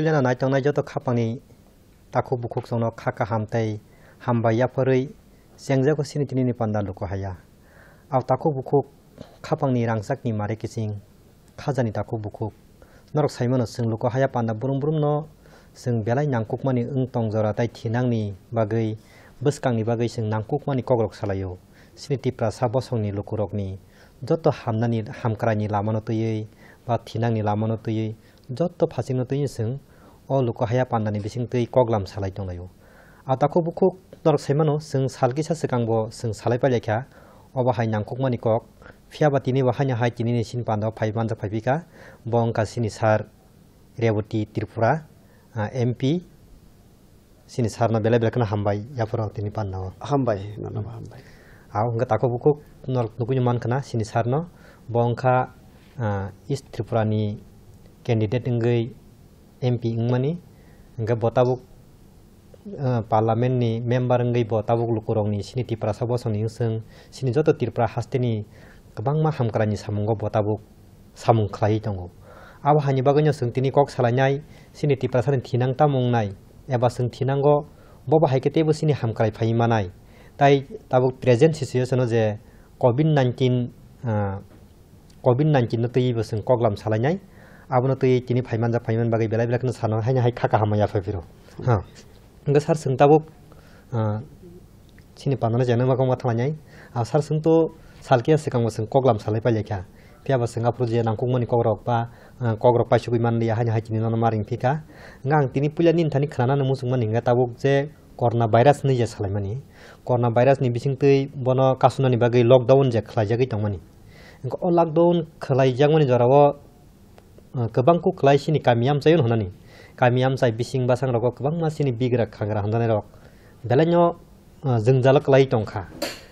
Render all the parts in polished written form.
pulyana naitong joto khapangni taku bukuk songno khaka hamtai hambaya pharui sengjako sinitini ni panda luko haya aw taku bukuk khapangni rangsakni mare kising khajani taku bukuk norok saimano sing luko haya panda burum burum no sing belai nangkukmani ungtong jora tai thinangni bagui buskangni bagui sing nangkukmani kogrok salayo siniti prasa bosongni lukurokni joto hamnani hamkrani lamano tuyei ba thinangni lamano tuyei joto phasingno tuyei sing o luko haya pandani bising tui koglam salai tonglayo atako bukuk norok saimano sing salkisa sikangbo sing salai pailekha oba hai nangkukmani kok phiaba tini wahanya hai tini ni sin panda phai manjak phaibika bongka sini sar Rewati Tripura MP sini sarna bela bela kana hambai yapura tini panna hambai nana hambai aw nga tako bukuk norok nukunyo man kana sini sarno bongka East Tripura ni candidate ngai MP ingmani nga botabuk parliament ni member ngai botabuk lukurong ni sini Tripura sabosong ni sing sini joto Tripura hasteni kabangma hamkrani samungo botabuk samung khlai tongo aba hani bagonyo sing tini kok salanyai sini Tripura sanin thinang tamung nai eba sing thinango boba haikete bo sini hamkrai phai manai tai tabuk present situation je COVID-19 no tei bo sing koglam salanyai abono tei tini phaiman bagai belai belai kana sano haina hai khaka hamaya phapiro ha nga sar sing tabuk sini panana jana makong mathlanyai a sar sing to salkia sikang sing koglam salai pailekha piaba singapur je nangkungmani kogrok pa sugui manli haina hai tini nana maring phika ngang tini pulanin thani khana na musungmani nga tabuk je corona virus ni je salaimani corona virus ni bising tei bono kasunani bagai lockdown je khlaijagai tongmani engko o lockdown khlaijagmani jorao kebangku kelai sini kami am sayun honani kami am say bising basang rok kebang masini bigra khangra handane rok belanyo jengjala kelai tongkha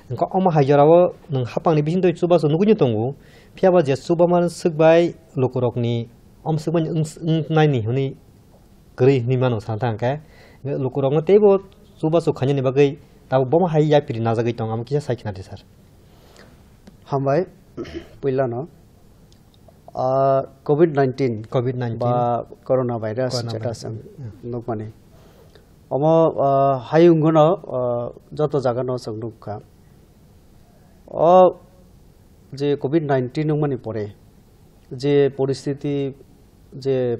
engko oma haijarawo nang hapang ni bising doi chubaso nugunyo tongu phiaba je chubaman sukbai lukurokni omsukban naini honi gri ni mano santangka lukurokno tebo chubaso khanyani bagai tabu boma hai yapiri najagai tong am kisa saikina de sar hambai puilano COVID-19 ba coronavirus jeta sang nukmani omo hayungono joto jagano sang nukha o je COVID-19 nukmani pore je poriস্থিতি je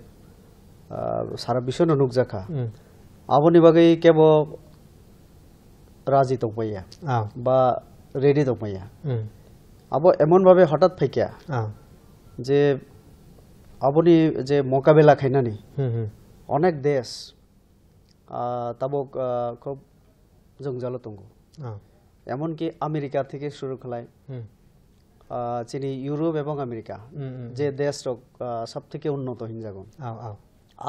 sara bisho no nukjaka aboni bagai kebo raji tokbaya ba ready tokbaya abo emon bhabe হঠাৎ ফাইকিয়া যে আপনি যে মোকাবেলা খাইনানি অনেক দেশ তাবক খুব জঞ্জাল তঙ্গু এমনকি আমেরিকা থেকে শুরু খলাই চিনি ইউরোপ এবং আমেরিকা যে দেশ সব থেকে উন্নত হিনজাগন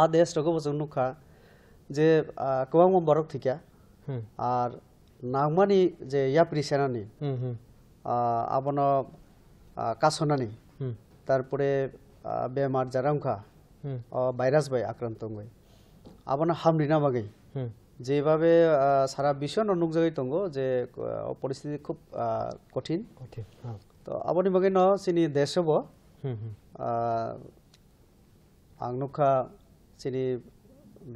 আ দেশ রকম বসুখা যে কবাং বরক থিকা আর নাগমানি যে ইয়াপ্রি সেনানি আবনো কাসনানি তারপরে বেমার জারামখা ভাইরাস বাই আক্রান্ত হই আবনা হামরিনা বাগৈ যেভাবে সারা বিশ্ব নুকজাগৈ তঙ্গ যে পরিস্থিতি খুব কঠিন তো আপনি বাগৈ ন চিনি দেশ হব আংনুখা চিনি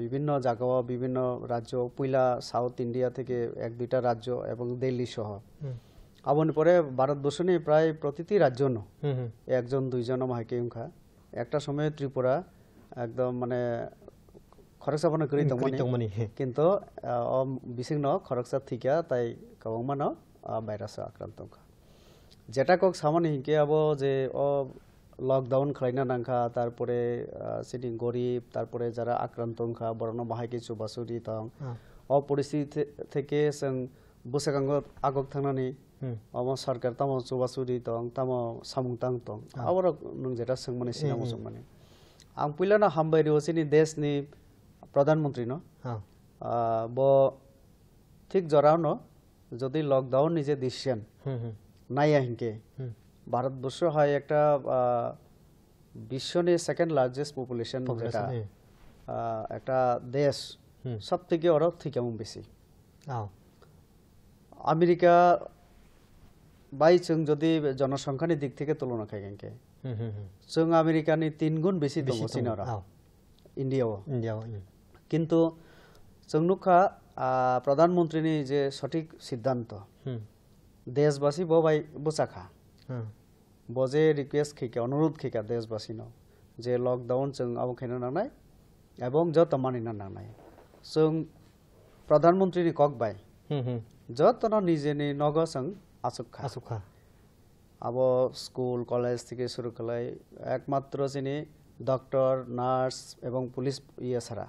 বিভিন্ন জায়গা বিভিন্ন রাজ্য পয়লা সাউথ ইন্ডিয়া থেকে এক দুইটা রাজ্য এবং দিল্লি সহ আপনি পরে ভারতবর্ষ নিয়ে প্রায় প্রতিটি রাজ্য একজন দুইজন মাইকে উংখা একটা সময় ত্রিপুরা একদম মানে খরচা বনা করি তমনি কিন্তু বিসিং ন খরচা থিকা তাই কবমান ভাইরাস আক্রান্ত উংখা যেটা কক সামনে হিকে আবো যে লকডাউন খাইনা নাংখা তারপরে সিটি গরিব তারপরে যারা আক্রান্ত উংখা বরণ মাইকে চুবাসুরি তং পরিস্থিতি থেকে जों বসেকাঙ্গ আগক থাংনানি अम सरकार तम चुबासुरी दं तम सामुंतां दं आवर नों जेटा सोंमाने सिना मोसंमाने आं पहिलाना हामबायरि ओसिनि देशनि प्रधानमंत्री न ब ठीक जराव न যদি লকডাউন নিজে ডিসিশন নাইয়া হিংকে ভারতবর্ষ হয় একটা বিশ্বের সেকেন্ড লার্জেস্ট পপুলেশন যেটা একটা দেশ সবথেকে ওর থেকে বেশি আমেরিকা বাই जों যদি জনসংখ্যার দিক থেকে তুলনা খাই কেনকে जों আমেরিকানি 3 গুণ বেশি দङ চিনারা ইন্ডিয়াও কিন্তু जों नुखा प्रधानमंत्रीनि जे सठिक सिद्धांत देशवासी बबाई बुचाखा बजे रिक्वेस्ट खिका अनुरोध खिका देशवासी न जे लकडाउन जों अब खेना नांनाय एवं जत मानिना नांनाय जों प्रधानमंत्रीनि कक बाय जत न निजेनि नग जों आसुखा अब स्कूल कलेज থেকে শুরু করে একমাত্র যিনি डॉक्टर नार्स एवं पुलिस ये सारा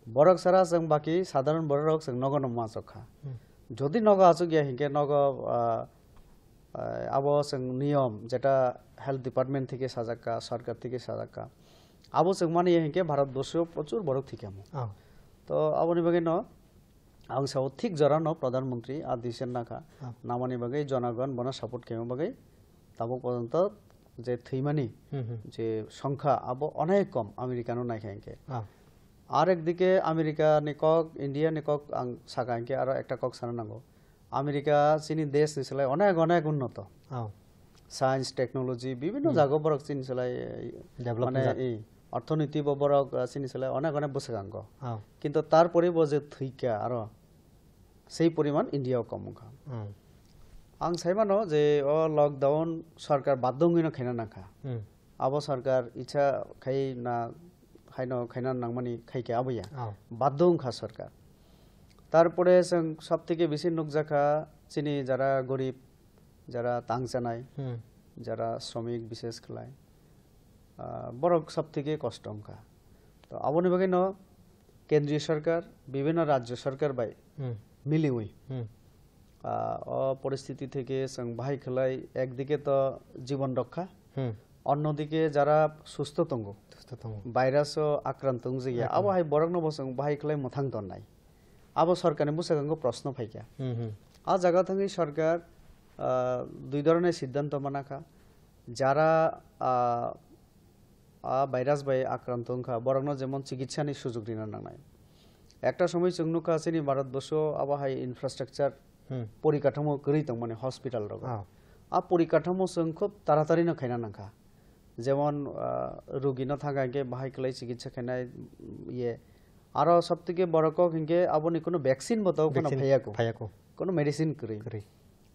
बरक सारा जों बाकी साधारण बरक जों नग नमा आसुखा যদি नग आसुगिया हिंके नग अब जों नियम जेटा हेल्थ डिपार्टमेंट থেকে সাজাকা সরকার থেকে সাজাকা अब जों माने हिंके भारतबर्ष प्रचुर बरक थिकाम तो आबनि बागै न आं साव थिक जरा न प्रधानमंत्री आदिसेन नाखा नामानि बागै जनगण बना सपोर्ट केम बागै ताबो पर्यंत जे थैमानि जे संख्या अब अनेक कम आमेरिकानो नायखायके আর একদিকে আমেরিকা নিকক ইন্ডিয়া নিকক আং সাকাঙ্কে আর একটা কক সানা নাঙ্গো আমেরিকা চিনি দেশ নিছলাই অনেক অনেক উন্নত সায়েন্স টেকনোলজি বিভিন্ন জায়গা বরক চিনি চলাই মানে এই অর্থনীতি বরক চিনি চলাই অনেক অনেক বসেগাঙ্গ কিন্তু তারপরে বজে থইকা আর সেই পরিমাণ ইন্ডিয়াও কমখা आं साइमानो जे ओ लकडाउन सरकार बाध्यंगिनो खायना नाखा आबो सरकार इच्छा खाय ना खायनो खायना नांमानि खायके आबैया बाध्यंखा सरकार तारपरे जों सबथेके बेसि नुकजाखा चिनि जारा गरीब जारा तांगजानाय जारा श्रमिक विशेष खलाय बरक सबथेके कष्टंखा तो आबोनि बागै न केंद्रीय सरकार विभिन्न राज्य सरकार बाय मिलिउइ परिस्थिति থেকে ভাই খেলাই একদিকে তো জীবন রক্ষা অন্যদিকে যারা সুস্থ তঙ্গ ভাইরাস আক্রান্ত জিয়া আবো হাই বরং নবসং ভাই খেলাই মথাং দন্নাই আবো সরকারে বুসাগাঙ্গ প্রশ্ন ফাইকা আ জায়গা থেকে সরকার দুই ধরনের সিদ্ধান্ত মানাখা যারা ভাইরাস বাই আক্রান্ত বরং যেমন চিকিৎসানি সুযোগ দিনা নাংনাই একটা সময় চংনুকা আছেনি ভারতবর্ষ আবো হাই ইনফ্রাস্ট্রাকচার परिकाठामो गरी दं माने हस्पिटाल रग आ परिकाठामो जों खूब तारातारि न खायना नांखा जेमन रोगी न थागाके बाहाय खलाय चिकित्सा खायनाय ये आरो सबथेके बरक हिंगे आबोनि कोनो वैक्सीन बताओ कोनो फायाको कोनो मेडिसिन करी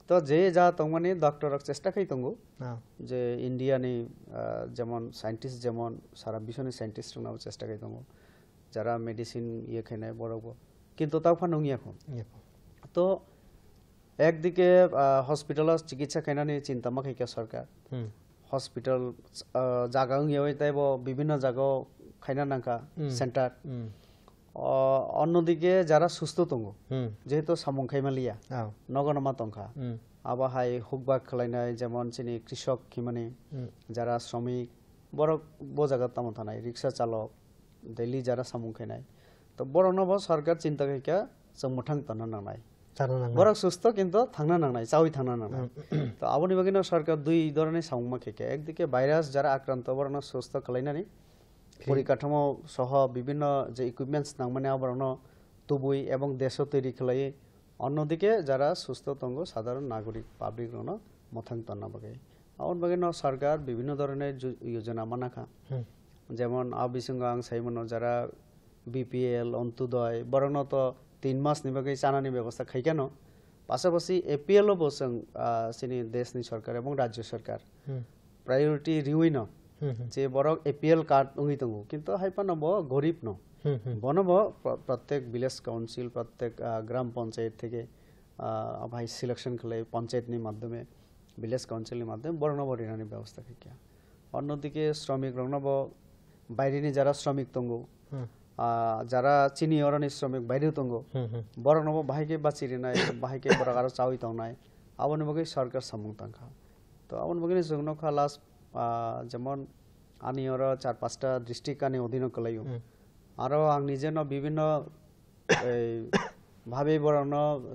तो जे जा तंग माने डॉक्टर चेष्टा खाय तंगो जे इंडिया नि जेमन साइंटिस्ट जेमन सारा बिशनि साइंटिस्ट नाव चेष्टा खाय तंगो जारा मेडिसिन ये खायनाय बरक किन्तु ताव फानंगियाखो तो একদিকে হসপিটাল চিকিৎসা খাইনানি চিন্তা মাখাইকা সরকার হসপিটাল জায়গা ইয়ে তাইব বিভিন্ন জায়গা খাইনা নাঙ্কা সেন্টার অন্যদিকে যারা সুস্থ তঙ্গ যেহেতু সামং খাইমালিয়া নগনমা তংখা আবাহাই হুকবাক খালাইনাই যেমন চিনি কৃষক খিমানি যারা শ্রমিক বড় বো জায়গা তামো থানাই রিক্সা চালক দিল্লি যারা সামং খাইনাই তো বড় নব সরকার চিন্তা খাইকা जों मोथां ताना नांनाय बरक सुस्थ किन्तु थांना नांनाय चावि थांना नांनाय तो आबोनि बागैनो सरकार दुई धरনের सामुमा खेके একদিকে ভাইরাস যারা আক্রান্ত বরণ সুস্থ খালাইনানি পরিকাঠামো সহ বিভিন্ন যে ইকুইপমেন্টস নাংমানে আবরণ তুবুই এবং দেশ তৈরি খালাই অন্যদিকে যারা সুস্থ তঙ্গ সাধারণ নাগরিক পাবলিক রণ মোথাং তানা বাগै আবন বাগैनो সরকার বিভিন্ন ধরনের যোজনা মানাখা যেমন আবিসঙ্গ আং সাইমনো যারা বিপিএল অন্তোদয় বরণ তো 3 मास निबागै चानानि व्यवस्था खाइकानो पासापासि एपीएल बसं सिनि देशनि सरकार एवं राज्य सरकार प्रायोरिटी रिउइन जे बरक एपीएल कार्ड उंगि दंगो किन्तु हाइपा नब गरीब न बनब प्रत्येक विलेज काउन्सिल प्रत्येक ग्राम पंचायत থেকে भाई सिलेक्शन खलै पंचायतनि माध्यमे विलेज काउन्सिलनि माध्यमे बरनब रिनानि व्यवस्था खाइका अन्यदिके श्रमिक रंगनब बाइरेनि जारा श्रमिक दंगो যারা চিনি অরনি শ্রমিক বাইরে তঙ্গ বড় নব ভাইকে বাঁচিয়ে নাই ভাইকে বড় আরো চাউই তাও নাই আবনি বগে সরকার সামুং তাঙ্কা তো আবনি বগে জংনো খালাস যেমন আনি ওর 4-5টা ডিস্ট্রিক্ট আনি অধীন কলাইও আরো আং নিজে ন বিভিন্ন ভাবে বড় ন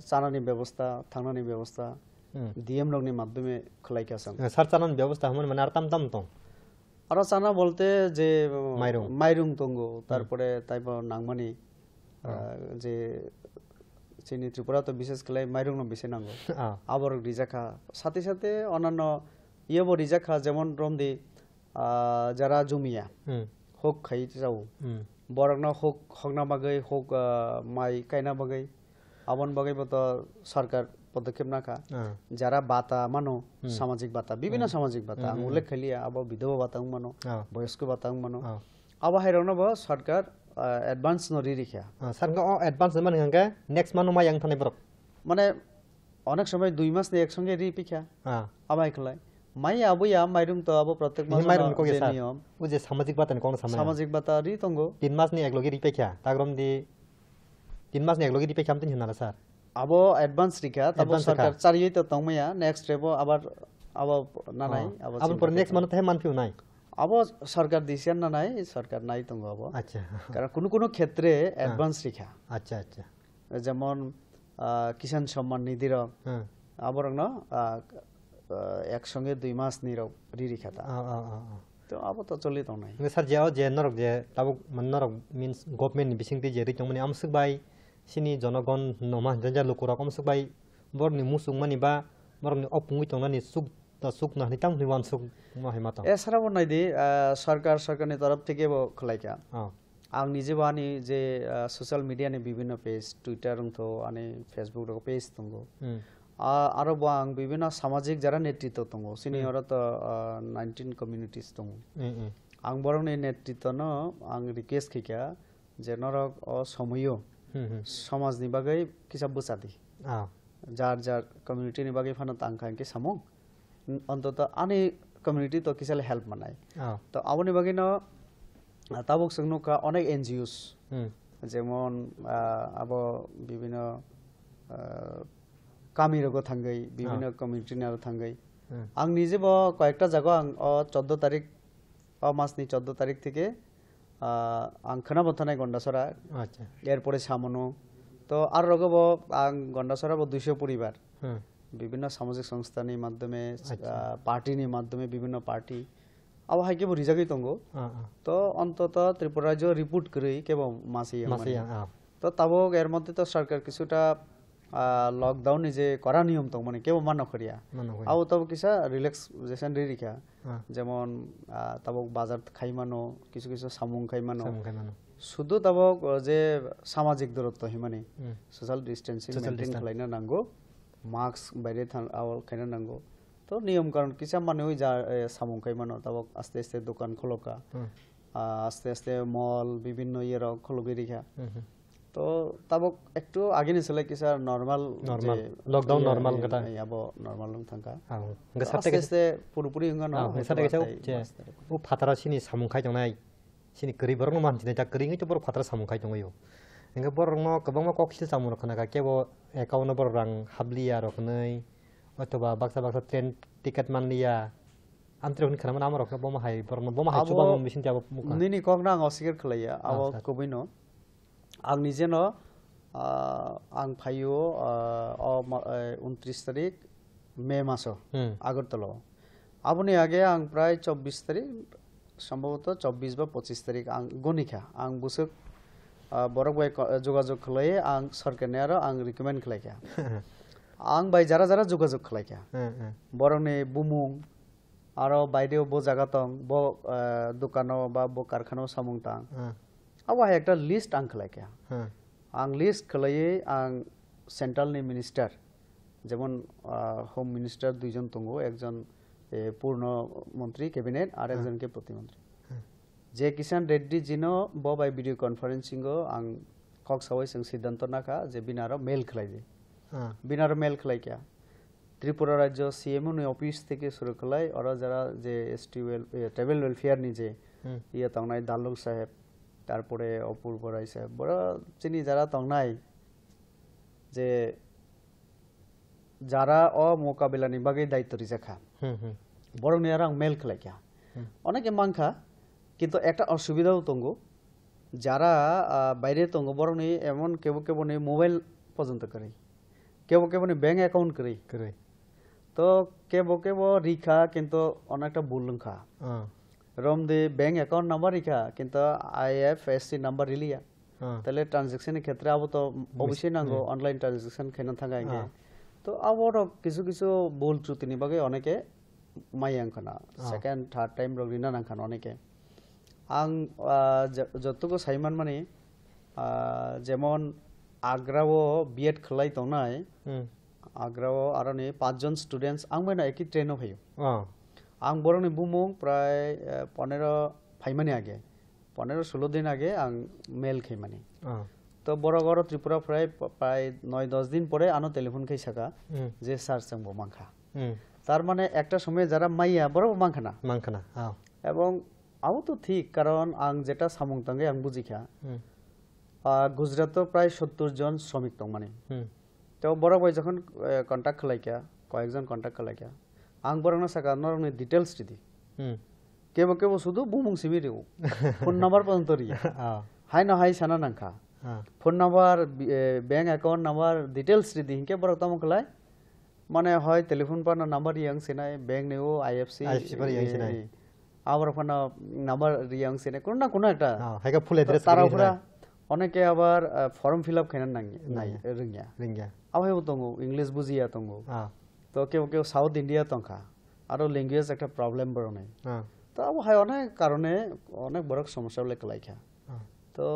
চানানি ব্যবস্থা থাংনানি ব্যবস্থা ডিএম লগনি মাধ্যমে খলাইকাছাম সার চানানি ব্যবস্থা হমন মানে আর তাম তো আর চানা বলতে যে মাইরুং তঙ্গো তারপরে তাইব নাংমানি যে চিনি ত্রিপুরা তো বিশেষ করে মাইরুং বেশি নাঙ্গো আবার রিজাখা সাথে সাথে অন্যান্য ইয়েব রিজাখা যেমন রমদি যারা জমিয়া hok khai jau borok no hokna bagai hok mai kaina bagai abon bagai boto sarkar পদক্ষেপ নাকা যারা বাতা মানো সামাজিক বাতা বিভিন্ন সামাজিক বাতা আং উল্লেখ খাইলিয়া আবো বিধবা বাতা মানো বয়স্ক বাতা মানো আবো হাইরনো ব সরকার অ্যাডভান্স নরি রিখা সরকার অ্যাডভান্স মানে গাঙ্গা নেক্সট মানো মাই আং থানে বরক মানে অনেক সময় 2 মাস নে একসঙ্গে রি পিখা আবাই খলাই মাই আবুয়া মাইরুম তো আবো প্রত্যেক মাস মাইরুম কো গেসা ও যে সামাজিক বাতা কোন সামাজিক বাতা রি তঙ্গো 3 মাস নি একলগে রি পিখা তাগরম দি 3 মাস নি একলগে রি পিখা আমতিন হনালা স্যার আবো অ্যাডভান্স রিখা তাবো সরকার চারিয়ে তো তংমায়া নেক্সট রেবো আবার আবো নানাই আবো পর নেক্সট মানো তাহে মানফিউ নাই আবো সরকার দিছেন না নাই সরকার নাই তঙ্গ আবো আচ্ছা কারণ কোন কোন ক্ষেত্রে অ্যাডভান্স রিখা আচ্ছা আচ্ছা যেমন কিষাণ সম্মান নিধির আবরং ন একসঙ্গে 2 মাস নিরব রি রিখাতা তো আবো তো চলি তো নাই স্যার যাও যে নরক যে তাবো নরক মিন্স গভর্নমেন্ট বিসিংতি যে রিচংমানি আমসুক by sini jonogon noma janja lokura komsuk bai borni musung mani ba borni opungui tongnani suk na ni tam ni wan suk ma hemata এছাড়া বনাই দি সরকারের তরফ থেকে খলাইকা আং নিজে বানি যে সোশ্যাল মিডিয়া নি বিভিন্ন পেজ টুইটার তো আনি ফেসবুক রক পেজ তঙ্গো আরো বাং বিভিন্ন সামাজিক যারা নেতৃত্ব তঙ্গো সিনি ওরা তো 19 কমিউনিটিস তঙ্গো আং বরং নি নেতৃত্ব ন আং রিকোয়েস্ট খিকা যে নরক সময়ও সমাজ নি বাগৈ কিসা বুসাদি যার যার কমিউনিটি নি বাগৈ ফানা তাংখাং কে সামং অন্তত আনি কমিউনিটি তো কিসালে হেল্প মানাই তো আবনি বাগৈ ন তাবক সংনো কা অনেক এনজিওস যেমন আবো বিভিন্ন কামি রগ থাঙ্গৈ বিভিন্ন কমিউনিটি নার থাঙ্গৈ আং নিজে ব কয়েকটা জায়গা আং 14 তারিখ মাসনি 14 তারিখ থেকে আং খনাবথানাই গন্ডাছড়া আচ্ছা এরপরে সামনো তো আর রগব আং গন্ডাছড়া 200 পরিবার বিভিন্ন সামাজিক সংস্থানির মাধ্যমে পার্টির মাধ্যমে বিভিন্ন পার্টি আব হাইকে রিজাগৈ তঙ্গো তো অন্তত ত্রিপুরা রাজ্য রিপোর্ট করি কেবল মাসি তো তাবো এর মধ্যে তো সরকার কিছুটা লকডাউন যে করা নিয়ম তো মানে কেবল মান্য করিয়া আও তব কিসা রিল্যাক্সেশন রিরিকা যেমন তাবক বাজার খাই মানো কিছু কিছু সামুং খাই মানো শুধু তাবক যে সামাজিক দূরত্ব হিমানে সোশ্যাল ডিস্টেন্সিং মেইনটেইন খালাইনা নাঙ্গো মাস্ক বাইরে আওয়াল খাইনা নাঙ্গো তো নিয়ম কারণ কিসা মানে ওই যা সামুং খাই মানো তাবক আস্তে আস্তে দোকান খোলকা আস্তে আস্তে মল বিভিন্ন ইয়ের খোলগে রিখা তো তাবক একটু আগে নিছলে কিসা নরমাল লকডাউন নরমাল কথা আবো নরমাল লং থাকা সাথে সাথে পুরোপুরি হঙ্গা না সাথে গেছে ও ফাতারা সিনি সামুং খাই জংনাই সিনি গরি বরং মানसिनि ता गरि तो बर फातारा सामुं खाय दंयो इंगा बरं गोबां कक्सिल सामुं रखना केबो एकाउन्ट बर रां हाबलिया रखनै अथवा बाक्सा बाक्सा ट्रेन टिकेट मानलिया आमत्रिनि खालामना आम रखना बमा हाय बरं बमा हाय चुबा मिसिन जाबो निनि कगना असिगर खलाया आव कबिनो आं निजेन आं फायो 29 तारिख मे मासो আগরতলা আপনি আগে আং প্রায় 24 তারিখ সম্ভবত 24 বা 25 তারিখ আং গনিখা আং বুসক বরক বাই যোগাযোগ খলাই আং সরকারনে আর আং রিকমেন্ড খলাইকা আং বাই যারা যারা যোগাযোগ খলাইকা বরনে বুমুং আর বাইরেও বো জায়গাতং বো দোকানো বা বো কারখানাও সামুংতাং আবা একটা লিস্ট আং খলাইকা আং লিস্ট খলাইয়ে আং সেন্ট্রাল নি মিনিস্টার যেমন হোম মিনিস্টার দুইজন তঙ্গো একজন পূর্ণ মন্ত্রী ক্যাবিনেট আর একজনকে প্রতিমন্ত্রী যে কিষাণ রেড্ডি জিনো বাই ভিডিও কনফারেন্সিং আং কক সবাই সং সিদ্ধান্ত নাকা যে বিনার মেল খেলাই দে বিনার মেল খেলাই কিয়া ত্রিপুরা রাজ্য সিএমও নি অফিস থেকে শুরু খেলাই ওরা যারা যে এসটিওএল ট্রাইবেল ওয়েলফেয়ার নি যে ইয়া তংনাই দালুক সাহেব তারপরে অপূর্ব রায় সাহেব বড় চিনি যারা তংনাই যে যারা মোকাবিলা নিবাগে দায়িত্ব রিজাখা বরং নিয়ে আং মেল খেলাই কিয়া অনেকে মাংখা কিন্তু একটা অসুবিধাও তঙ্গো যারা বাইরে তঙ্গো বরং এমন কেবো কেবো মোবাইল পর্যন্ত করে কেবো কেবো ব্যাংক অ্যাকাউন্ট করে তো কেবো কেবো রিখা কিন্তু অনেকটা বুলুংখা রম দে ব্যাংক অ্যাকাউন্ট নাম্বার রিখা কিন্তু আইএফএসসি নাম্বার রিলিয়া তাহলে ট্রানজাকশনের ক্ষেত্রে আবো তো অবশ্যই নাঙ্গো অনলাইন ট্রানজাকশন খাইনা থাকা তো আবার কিছু কিছু ভুল ত্রুটি নিবাগে অনেকে মাইয়াংখানা সেকেন্ড থার্ড টাইম রগিনা নাংখানা অনেকে आं जतुको साइमान माने जेमन आग्राव बीएड खलाय तंनाय आग्राव आरने 5 जन स्टूडेंट्स आं बेना एकी ट्रेन फैयो आं बरनि बुमु प्राय 15 फाइमाने आगे 15-16 दिन आगे आं मेल खैमाने तो बरगर त्रिपुरा प्राय 9-10 दिन परे आनो टेलीफोन खैसाका जे सार जोंबो मांखा तार माने एकटा समय जारा माइया बरो मांखाना एवं आउ तो ठीक कारण आं जेटा सामुं तांगे आं बुजिखा गुजरात प्राय 70 जन श्रमिक दं माने तो बरो भाई जखन कन्टाक्ट खलायका कयेकजन कन्टाक्ट खलायका आं बरनो साका नरनि डिटेल्स दिदि केबो सुदु बुमुं सिबिरिउ फोन नम्बर पर्यन्त रिया हाय न हाय साना नांखा phone number bank account number details दिदि हिंके बरो तम खलाय माने হয় टेलीफोन पर नम्बर रियांग सेनाय बैंक नेओ आईएफसी पर रियांग सेनाय आवर फन नम्बर रियांग सेनाय कोन ना कोन एकटा हायका फुल एड्रेस ताराफोरा अनेके आबार फर्म फिल अप खायना नाय रिंगिया आबाय दंगो इंग्लिश बुजिया दंगो तो केव साउथ इंडिया तंखा आरो लैंग्वेज एकटा प्रॉब्लेम बरने तो अब हाय अनेक कारणे अनेक बरक समस्या लेके लायखा तो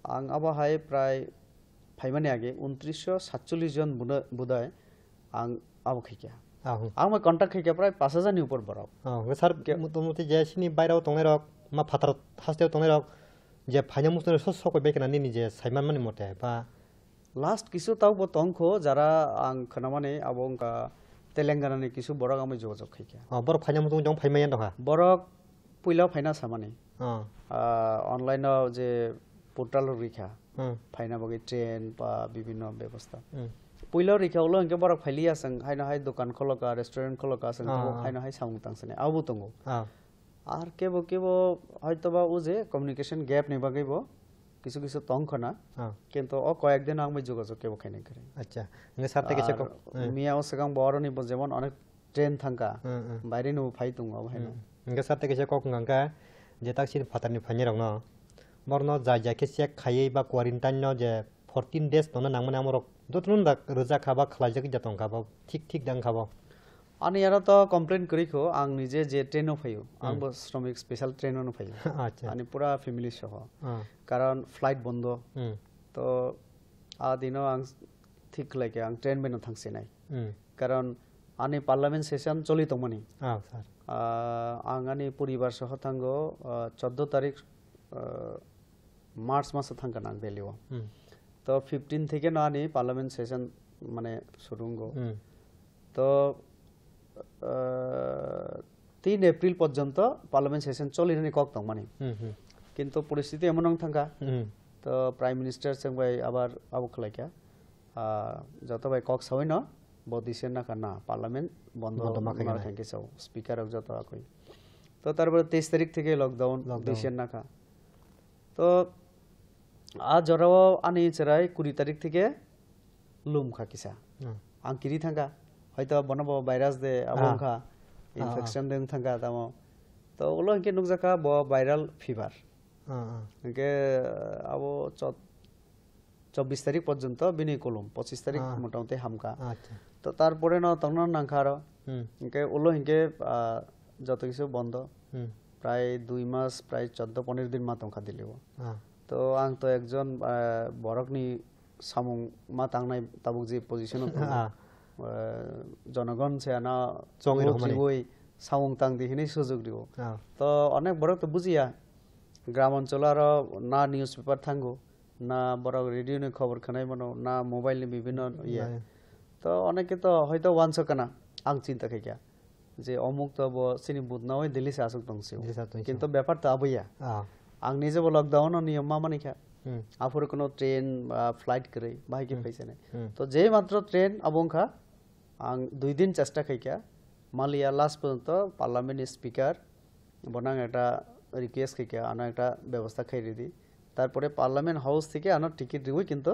आं अब हाय प्राय फाइमाने आगे 2947 जन बुदाय आं अब खैका आं मा कन्टाक्ट खैका प्राय 5000 नि ऊपर बराव सर मुतमुति जेसिनि बायराव तंनाय रक मा फाथार हास्तेव तंनाय रक जे फाइना मुसनो ससको बेकना नि जे साइमान माने मते बा लास्ट किसु ताव बो तंखो जारा आं खनामाने अबंका तेलेंगाना नि किसु बरक आमै जोजोग खैका बरक फाइना मुसनो जं फाइमायान दहा बरक पुइला फाइना सामाने अनलाइन जे पोर्टाल रिखा फाइना बगे ट्रेन बा विभिन्न व्यवस्था पुइला रिखावलो इनके बरक फाइलिया सं हायना हाय दुकान खलका रेस्टोरेंट खलका सं हायना हाय सामु तांसने आबो तंगो आर केबो हयतोबा उजे कम्युनिकेशन गैप नि बागैबो किसु किसु तंखना किन्तु अ कयेक दिन आं जोगाजोग केबो खायनाय करे अच्छा नों सारते केसे को मियाव सगां बरनि जेमन अनेक ट्रेन थांका बायरे नु फाइ दंगो हायना नों सारते केसे को गंगा जे ताकसिन फातारनि फाइनि रंनो बरनो जा केसे खायै बा क्वारंटाइन न जे 14 days तनो नांमना मरक दतनुन दा रोजा खाबा खलाजक जतन खाबा ठीक दां खाबा अनि यारा तो कंप्लेन करिखो आं निजे जे ट्रेन फैयो आं बो श्रमिक स्पेशल ट्रेन न फैयो अच्छा अनि पूरा फैमिली सह कारण फ्लाइट बंद तो आ दिनो आं ठीक लागे आं ट्रेन बेनो थांसे नाय कारण आनि पार्लियामेंट सेशन चलि तमनि सर आं आनि परिवार सह थांगो 14 तारिख मार्च मास थांगोन आं दिल्लीआव तो 15 থেকে ना आनि पार्लियामेंट सेशन माने शुरुंगो तो 3 एप्रिल पर्यंत पार्लियामेंट सेशन चलिनानै कक दं माने किन्तु परिस्थिति एमन थांगा तो प्राइम मिनिस्टर संबाय आबार आबो खलायका जत बाय कक सवै न बदिसे ना खाना पार्लियामेंट बंद माखा थैंक यू स्पीकर अफ जत आकय तो तारपर 23 तारिख থেকে लॉकडाउन दिसे ना खा तो आ जराव आनि चराय 20 तारिख থেকে लुम खा किसा आं किरि थांगा हयतो बनब भाइरास दे आबंखा इनफेक्शन दें थांगा तामो तो ओलो इनके नुकजाका ब भाइराल फीवर इनके आबो 24 तारिख पर्यंत बिनि कलम 25 तारिख मोटामोटी हामका तो तारपरे न तंगन नांखार इनके ओलो इनके जत किसु बंद प्राय 2 मास प्राय 14-15 दिन मा तंखा दिलेव तो आं तो एकजन बरकनि सामुं मा तांनाय ताबुक जे पोजिशन जनगण से ना चंगै सामुं तां दिहिनि सुजुग दिव तो अनेक बरक तो बुझिया ग्राम अंचल आरो ना न्यूज पेपर थांगो ना बरक रेडियो नि खबर खनाय मनो ना मोबाइल नि विभिन्न ये तो अनेक तो हयतो वानस कना आं चिंता खैया जे अमुक तो ब सिनि बुदनावै दिल्ली से आसुक दंसि किन्तु ब्यापार तो आबैया आं निजे लकडाउन नियम मा मानिखा आफोर कोनो ट्रेन फ्लाइट करे बाहाय के फैसे नै तो जे मात्र ट्रेन अबंखा आं 2 दिन चेष्टा खैका मालिया लास्ट पर्यंत पार्लियामेंट स्पीकर बनां एटा रिक्वेस्ट खैका आना एटा व्यवस्था खैरि दी तारपरे पार्लियामेंट हाउस থেকে आना टिकिट दिबो किन्तु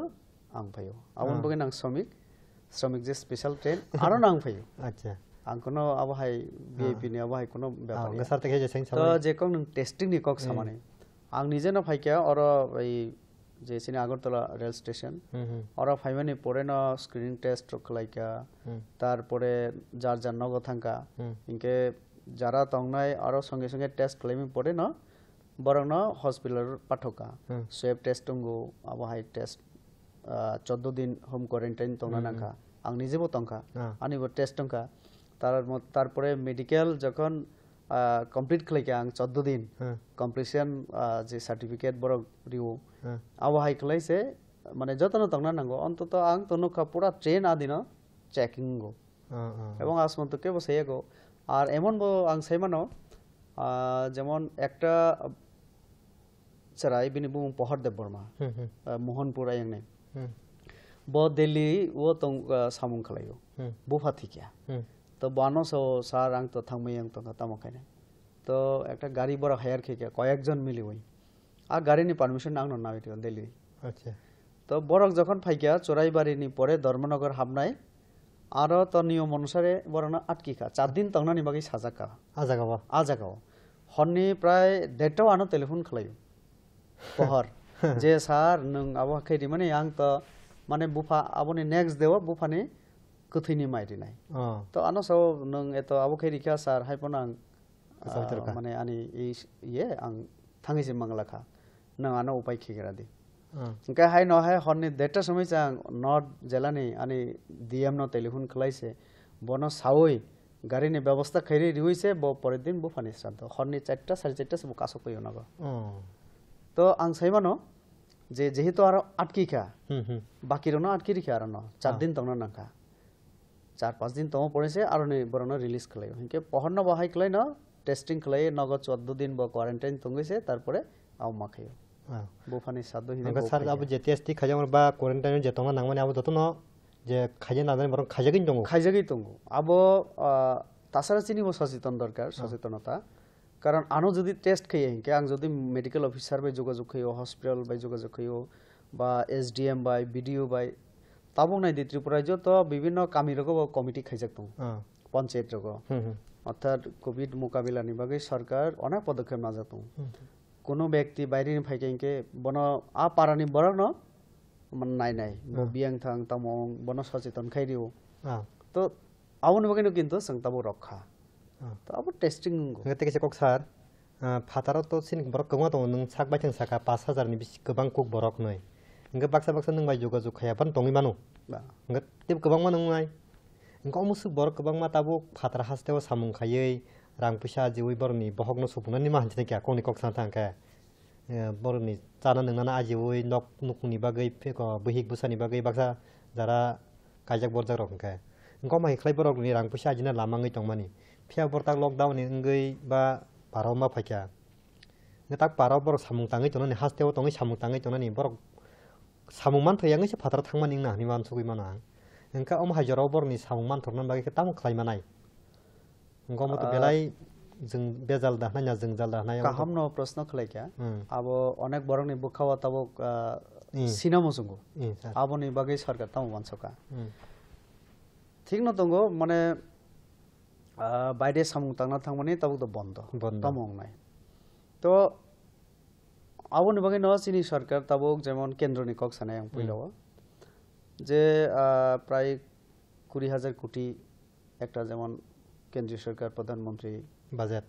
आं फायो आबन बगे नां श्रमिक जे स्पेशल ट्रेन आरो नां फायो अच्छा आं कोनो आबहाय वीआईपी नि आबहाय कोनो ব্যাপার गसार থেকে जे सें तो जे कं नों टेस्टिंग नि कक सामाने आं निजे न फाइका और जेसिनि आगरतला रेल स्टेशन और फाइमानि परे न स्क्रिनिंग टेस्ट खलाइका तारपरे जार नग थांका इनके जारा तंगनाय और संगे संगे टेस्ट खालामि परे न borokno hospital pathoka swab test tongo abo hai test 14 din home quarantine tongna nangka ang নিজেও tongka ani bo test tongka তারপরে মেডিকেল যখন কমপ্লিট খাইকে আং 14 দিন কমপ্লিশন যে সার্টিফিকেট বড় রিউ আবহাই খাইছে মানে যতন তংনা নাঙ্গো অন্তত আং তনুকা পুরা ট্রেন আদিন চেকিং গো এবং আসমন্তকে বসাইয়া গো আর এমন বো আং সাইমানো যেমন একটা চারাই বিনি বুম পহরদেব বর্মা মোহনপুর আইং নাই ব দিল্লি ও তং সামুং খালাইও বুফা থিকিয়া তো বানো সো সার আং তো থাংমাই আং তো তামখাইনে তো একটা গাড়ি বড় হায়ার খেকে কয়েকজন মিলি ওই আর গাড়ি নি পারমিশন আং না হইতো দিল্লি আচ্ছা তো বড়ক যখন ফাইকিয়া চোরাইবাড়ি নি পরে ধর্মনগর হামনাই আরো তো নিয়ম অনুসারে বড়না আটকিকা 4 দিন তংনা নি বাকি সাজাকা আজাগাও হননি প্রায় 1.5 আনো টেলিফোন খালাইও পহর যে স্যার নং আবো খাইদি মানে আং তো মানে বুফা আবনি নেক্সট দেও বুফানি কুথিনি মাইরি নাই তো আনো সব নং এতো আবো খাইদিকা স্যার হাইপনাং মানে আনি ইয়ে আং থাঙ্গিসে মাংলাখা নং আনো উপায় খেগেরা দি ইনকা হাই ন হাই হননি দেটা সময় চাং নর্থ জেলানি আনি ডিএম ন টেলিফোন খলাইছে বন সাওই গাড়িনি ব্যবস্থা খাইরি রিউইছে ব পরের দিন বুফানি শ্রাদ্ধ হননি 4টা 4:30 সব কাসক কইও নাগো তো আং সাইমানো যে যেহেতু আর আটকিকা বাকিরনো আটকি রিখা আর ন 4 দিন তংনা নাকা 4-5 দিন তম পড়েছে আর নে বরনো রিলিজ খলাই হিকে পহন্ন বহাই খলাই ন টেস্টিং খলাই নগ 14 দিন ব কোয়ারেন্টাইন তঙ্গইছে তারপরে আও মাখাইও বুফানি সাদ্দ হিনে স্যার আবু যে টেস্টি খাজামর বা কোয়ারেন্টাইন যে তংনা নাংমানে আবু যতন যে খাইজে না জানি বরং খাইজাগই তঙ্গো আবো তাছাড়া চিনিব সচেতন দরকার সচেতনতা কারণ আনো যদি টেস্ট খাইয়ে হিকে আং যদি মেডিকেল অফিসার বাই যোগাযোগ খাইও হসপিটাল বাই যোগাযোগ খাইও বা এসডিএম বাই বিডিও বাই তাবো নাই দি ত্রিপুরায় যত বিভিন্ন কামি রকম কমিটি খাইজাক দং পঞ্চায়েত রকম অর্থাৎ কোভিড মোকাবিলা নিবাগে সরকার অনেক পদক্ষেপ নাজাত কোনো ব্যক্তি বাইরে ফাইকে বন আ পারানি বরং ন নাই নাই বিয়াং থাং তামং বন সচেতন খাইরিও তো আবন বগেনো কিন্তু সং তাবো রক্ষা তো আবো টেস্টিং গতে কেছে কক স্যার ফাতারাव তো সিন বরক গमा दं नों साक बायथों साका 5000 नि गोबां कुक बरक नै इंगे बाक्सा नों बाय जगाजग खायाबान दङै मानु इंगे टिप गोबां मा नोंनाय इंगे अमुसु बरक गोबां मा ताबो फातारा हास्तेव सामुं खायै रां फैसा जिवै बरनि बहगनो सुबुंनानि मा हान्थिने क्या कोनि कक सान थांका बरनि जाना नोंना आजिवै नक नुकनि बागै फेको बहिक बुसानि बागै बाक्सा जारा कायजाक बरजाक रखनका इंगे माइ खलाय बरकनि रां फैसा आजिना लामाङै दंमानि फिया बरताक लकडाउन इंगै बा पाराव मा फाइका tak parau borok samung tangai tonani hastew tongai samung tangai tonani borok samung man thoyangai se phatara thangmani na ni man sugui mana engka om hajorau borni samung man thornan bagi tam khlaimanai engko mo to belai जों बेजाल दाहनाया जों जाल दाहनाया काहामनो प्रश्न खलाइका आबो अनेक बरंनि बुखावा ताबो सिनामो संगो आबोनि बागै सरकार ताम वानसका ठीक न तंगो माने বাইরে সামুং তাंगना थांमाने ताबो तो बन्द तामंग नाय तो आबोनि बागै न चिनि सरकार ताबो जेमन केन्द्रनि कक सानाय आं पयलाव যে প্রায় 20,000 কোটি একটা যেমন কেন্দ্রীয় সরকার প্রধানমন্ত্রী বাজেট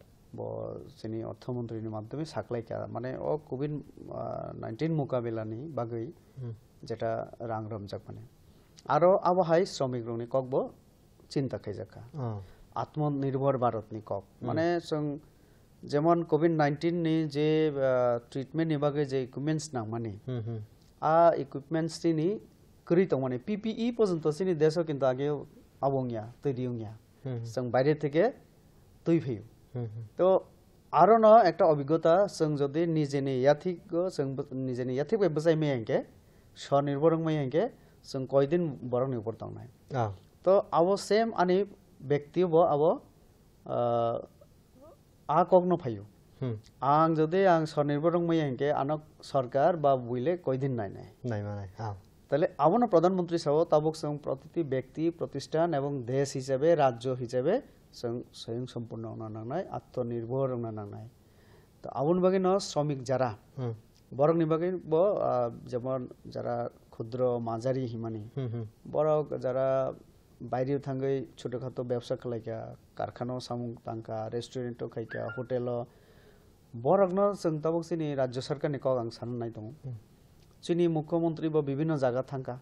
যিনি অর্থমন্ত্রীর মাধ্যমে সাকলাইকা মানে ও কোভিড-19 মোকাবিলানি বাগৈ যেটা রাং রমজাক মানে আরো আবহাই শ্রমিক রংনি ককবো চিন্তা খাইজাকা আত্মনির্ভর ভারত নি কক মানে যেমন কোভিড-19 নি যে ট্রিটমেন্ট নি বাগৈ যে ইকুইপমেন্টস নাং মানে আ ইকুইপমেন্টস নি করি তো মানে পিপিই পর্যন্ত চিনি দেশ কিন্তু আগে আবংয়া তৈরিংয়া जों বাইরে থেকে তুই ফেউ তো আরো ন একটা অভিজ্ঞতা जों যদি নিজেনি ইয়াথিক जों নিজেনি ইয়াথিক ব্যবসায় মেয়াঙ্কে স্বনির্ভর মেয়াঙ্কে जों কয়দিন বরং নির্ভর দং নাই তো আবো সেম আনি ব্যক্তিও আবো আ কগনো ফাইও আং যদি আং স্বনির্ভর মেয়াঙ্কে আনক সরকার বা বুইলে কয়দিন নাই নাই নাই মানে তাহলে আবনো প্রধানমন্ত্রী সহ তাবক সং প্রতিটি ব্যক্তি প্রতিষ্ঠান এবং দেশ হিসেবে রাজ্য হিসেবে স্বয়ং সম্পূর্ণ নাংনাই আত্মনির্ভর নাংনাই তো আবন বাগে ন শ্রমিক যারা বরং নিবাগে যেমন যারা ক্ষুদ্র মাঝারি হিমানি বরং যারা বাইরেও থাঙ্গই ছোটখাটো ব্যবসা খালাইকা কারখানাও সামুং তাঙ্কা রেস্টুরেন্টও খাইকা হোটেল बरगनो जों ताबुक सिनि राज्य सरकारनि कग आं साननाय दं सिनि मुख्यमंत्री बा विभिन्न जायगा थांका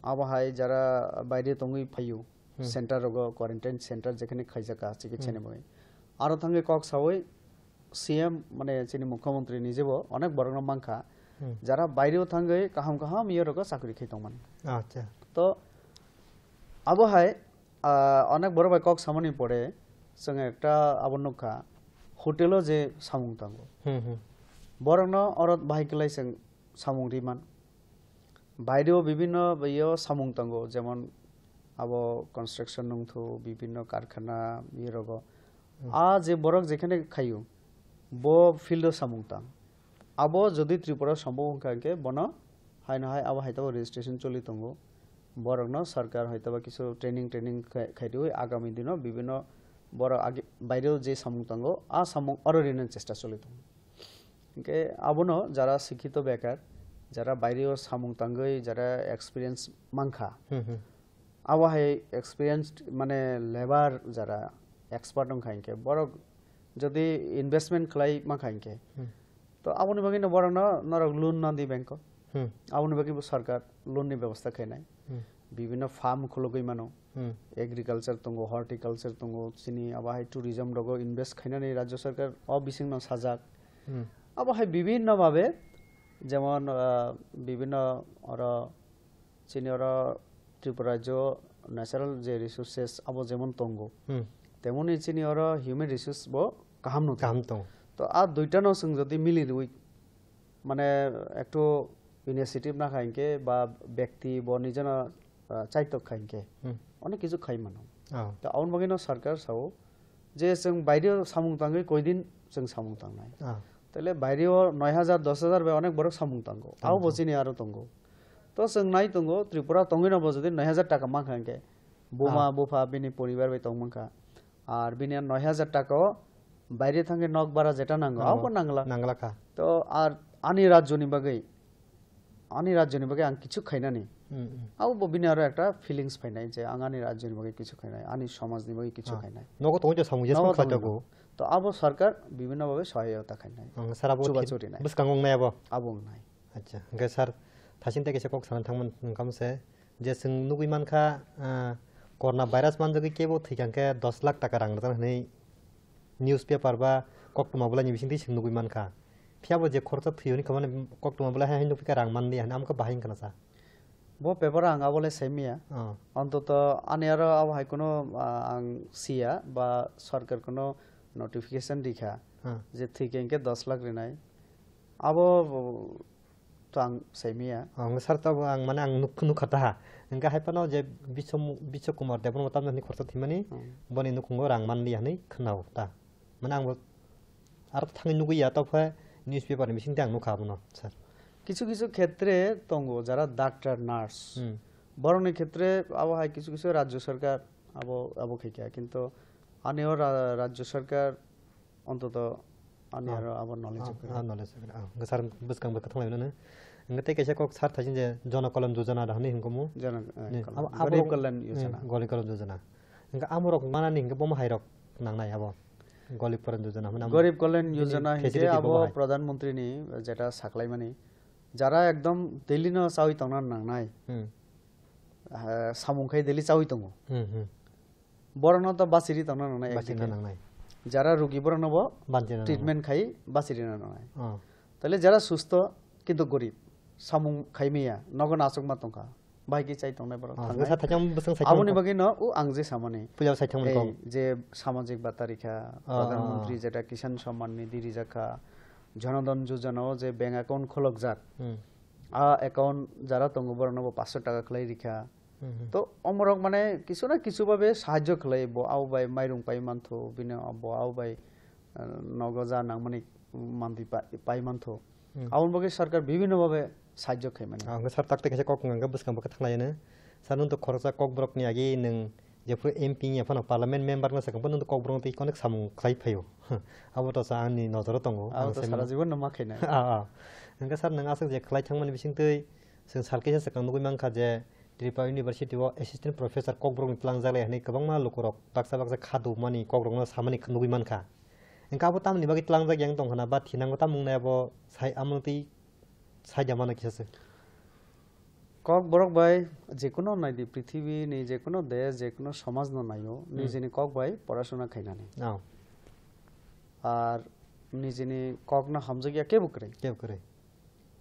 आबहाय जारा बायदे तंगै फायु सेंटर रगो क्वारंटाइन सेंटर जेखने खाइजाका चिकित्सानि बगै आरो थांगे कग सावै सीएम माने सिनि मुख्यमंत्री निजेबो अनेक बरगनो मांखा যারা বাইরেও থাঙ্গে কাহাম কাহাম ইয়েরক চাকরি খাইতমান আচ্ছা তো আবহায় অনেক বড় ভাই কক সামনি পড়ে সঙ্গে একটা আবন্নকা হোটেলও যে সামুং তাঙ্গো বরং অরত বাহিকলাই जों সামুং রিমান বাইরেও বিভিন্ন ইয়ে সামুং তাঙ্গো যেমন আবো কনস্ট্রাকশন নংথু বিভিন্ন কারখানা ইয়েরগ যে বরক যেখানে খাইও ব ফিল্ড সামুং তাং আবো যদি ত্রিপুরা সম্ভব হংকাকে বন হাই না হাই আবো হাইতাবো রেজিস্ট্রেশন চলি তঙ্গো বরং সরকার হয়তোবা কিছু ট্রেনিং খাইতে হই আগামী দিন বিভিন্ন বড় আগে বাইরেও যে সামুং তঙ্গো সামুং অরিনের চেষ্টা চলি তঙ্গো ইনকে আবনো যারা শিক্ষিত বেকার যারা বাইরেও সামুং তঙ্গই যারা এক্সপিরিয়েন্স মাংখা আবো হাই এক্সপিরিয়েন্সড মানে লেবার যারা এক্সপার্ট হংখাইকে বড় যদি ইনভেস্টমেন্ট খাই মাখাইকে তো আপনি বাকি বড় নরক লোন না দি ব্যাংক আপনি বাকি সরকার লোননি ব্যবস্থা খাই নাই বিভিন্ন ফার্ম খুলগৈ মানো এগ্রিকালচার তঙ্গো হর্টিকালচার তঙ্গো চিনি আবাহাই ট্যুরিজম রগো ইনভেস্ট খাইনানি রাজ্য সরকার অবিছিন্ন সাজাক আবাহাই বিভিন্ন ভাবে যেমন বিভিন্ন অর চিনি অর ত্রিপুরা রাজ্য ন্যাচারাল যে রিসোর্সেস আবো যেমন তঙ্গো তেমনি চিনি অর হিউম্যান রিসোর্স বো কাহাম নতো তো দুইটা ন जों যদি মিলি দুই মানে একটু ইনিশিয়েটিভ না খাইকে বা ব্যক্তি ব নিজনা চাইতক খাইকে অনেক কিছু খাই মানো তো আউন বাগিনো সরকার সাও যে जों বাইরে সামুং তাঙ্গই কয়দিন जों সামুং তাংনাই তাহলে বাইরেও 9000 10000 বে অনেক বড় সামুং তাঙ্গো আও বচিনি আরো তঙ্গো তো जों নাই তঙ্গো ত্রিপুরা তঙ্গই নব যদি 9000 টাকা মান খাইকে বোমা বোফা বিনি পরিবার বে তংমানকা আর বিনি 9000 টাকাও বাইরে থাঙ্গে নক বারা যেটা নাঙ্গো আও নাংলাকা তো আর আনি রাজ্যনি বাগৈ আং কিছু খাইনানি আও ববিনি আরো একটা ফিলিংস ফাইনাই যে আঙানি রাজ্যনি বাগৈ কিছু খাইনাই আনি সমাজনি বাগৈ কিছু খাইনাই নগো তংজে সামুজে খাইতাগো তো আবো সরকার বিভিন্ন ভাবে সহায়তা খাইনাই সারাবো চুবাচুরি নাই বুসকাঙ্গং নাই আবং নাই আচ্ছা গে স্যার थासिनते केसे कक सान थांमोन ओंखामसे जे जों नुगै मानखा करना भाइरास मानजोगै केबो थैखांके 10 लाख टाका रां होनै न्यूज पेपर बा कक्टमाबलानि बिसिंथि जों नुगै मानखा फियाबो जे खरचा थैयोनि खामानि कक्टमाबला हाय नुफिका रां माननि हान आमका बाहायन kana sa bo paper anga bole semia অন্তত আনিয়ার আবহাই কোনো আং সিয়া বা সরকার কোনো নোটিফিকেশন দিখা যে থিকেনকে 10 লাখ রেনাই আবো তো আং সেমিয়া আং সারতা আং মানে আং নুখাতা इंगा हाइपानो जे बिश्व कुमार देबन मतामनि खरचा थिमानि बनि नुखुंगो रां मानलि हानै खोनाव ता माने आंबो आरो थाङै नुगैया तफा निउज पेपारनि बिसिंते आं नुखाबनो স্যার কিছু কিছু ক্ষেত্রে তঙ্গ যারা ডাক্তার নার্স বরণের ক্ষেত্রে আবহাওয়া কিছু কিছু রাজ্য সরকার আবহাওয়া কিন্তু আনিও রাজ্য সরকার অন্তত আনিয়ার আবার নলেজ স্যার বুসকাং বকা थांलायनो ngate kaisa kok sar thajin je jana kalan yojana rahni hingkomu jana garib kalyan yojana golib kalan yojana inga amorok manani hinga bom hairok nangnai abo golib kalan yojana মানে গরিব কল্যাণ যোজনা হিসেবে আবো প্রধানমন্ত্রী নি যেটা সাকলাই মানে যারা একদম দিল্লি ন চাউই তংনা নাংনাই সামুংখাই দিল্লি চাউই তঙ্গ বরণ তো বাসিরি তংনা নাংনাই বাসিনা নাংনাই যারা রোগী বরণ হবো ট্রিটমেন্ট খাই বাসিরি নাংনাই তাহলে যারা সুস্থ কিন্তু গরিব সামুং খাইমিয়া নগন আসক মা তংকা বাইকি চাই তংনাই বড় থাঙ্গা থাচাম বসং সাইথাম আবনি বাকি ন ও আংজে সামনে পূজা সাইথাম কম যে সামাজিক বাতারিকা প্রধানমন্ত্রী যেটা কিষাণ সম্মান নিধি রিজাকা জনধন যোজনাও যে ব্যাংক অ্যাকাউন্ট খোলক যাক অ্যাকাউন্ট যারা তঙ্গ বরণ 500 টাকা খলাই রিখা তো অমরক মানে কিছু না কিছু ভাবে সাহায্য খলাই আও বাই মাইরুং পাই মানথো বিনে আও বাই নগজা নাংমানি মানদি পাই মানথো আউন বগে সরকার বিভিন্ন ভাবে সাহায্য খাই মানে স্যার তাকতে কেসে cock nganga buskan baka thanglayene sar nung to khorsa kok brok ni agi nung jepro MP ni phano parliament member na sakam nung to kok brok ti konek samung khai phayo abo to sa ani nozor tongo ang sara jibon na makhai na nganga sar nang asuk je khlai thangmani bisingtei जों सालके sakang nugui mangkha je Tripura University o assistant professor kok brok ni tlang jale hani kabangma lokorok baksa baksa khadu mani kok brok na samani nugui mankha engka abo tamni bagi tlangjak yang tongkhana ba thinango tamung na abo sai amungti sai jamana kisase Kokborok ভাই যে কোনো নাইদি পৃথিবী নি যে কোনো দেশ যে কোনো সমাজ নাইও নিজেনি কক ভাই পড়াশোনা খাইনানি আর নিজেনি কক না হামজাগিয়া কে বুকরে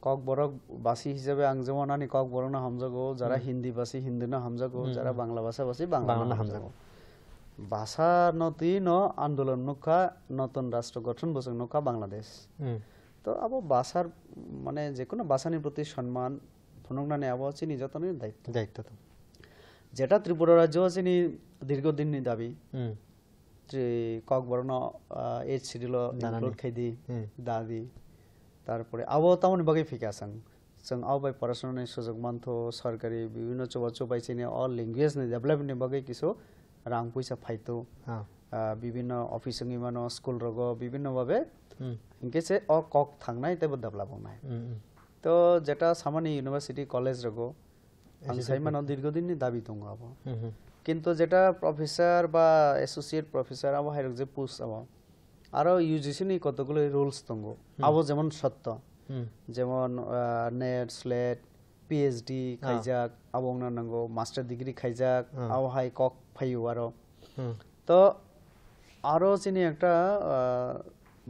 কক বরক বাসী হিসাবে আং যেমন আনি কক বরক না হামজাগো যারা হিন্দি বাসী হিন্দি না হামজাগো যারা বাংলা ভাষা বাসী বাংলা না হামজাগো ভাষা নতি ন আন্দোলন নখা নতুন রাষ্ট্র গঠন বসে নখা বাংলাদেশ তো আবো ভাষার মানে যে কোনো ভাষানির প্রতি সম্মান ফনংনানে আবো চিনি যতনের দায়িত্ব তো যেটা ত্রিপুরা রাজ্য আছে নি দীর্ঘদিনের দাবি যে কক বর্ণ এইচ শিডিউল ইনক্লুড খাইদি দাদি তারপরে আবো তামনি বাকি ফিকে আসাং जों आवबाय पराशनानि सुजुग मानथो सरकारि विभिन्न चोबा चोबाय चिनि अल लैंग्वेज नि डेभलपमेंट नि बागै किसो रां पैसा फाइतो विभिन्न अफिसनि मानो स्कुल रगो विभिन्न भाबे इनकेसे अ कक थांनाय तेबो डेभलप होनाय तो जेटा सामान्य इउनिभार्सिटी कलेज रगो आं साइमानो दीर्घदिननि दाबि दङ आबो किन्तु जेटा प्रफेसर बा एसोसिएट प्रफेसर आबो हाइरक जे पोस्ट आबो आरो यूजीसी नि कतगुलो रुलस दङ आबो जेमन सत्य যেমন নেট স্লেট পিএইচডি খাইজাক আবংনা নাঙ্গো মাস্টার ডিগ্রি খাইজাক আওহাই কক ফাইও তো আরো চিনি একটা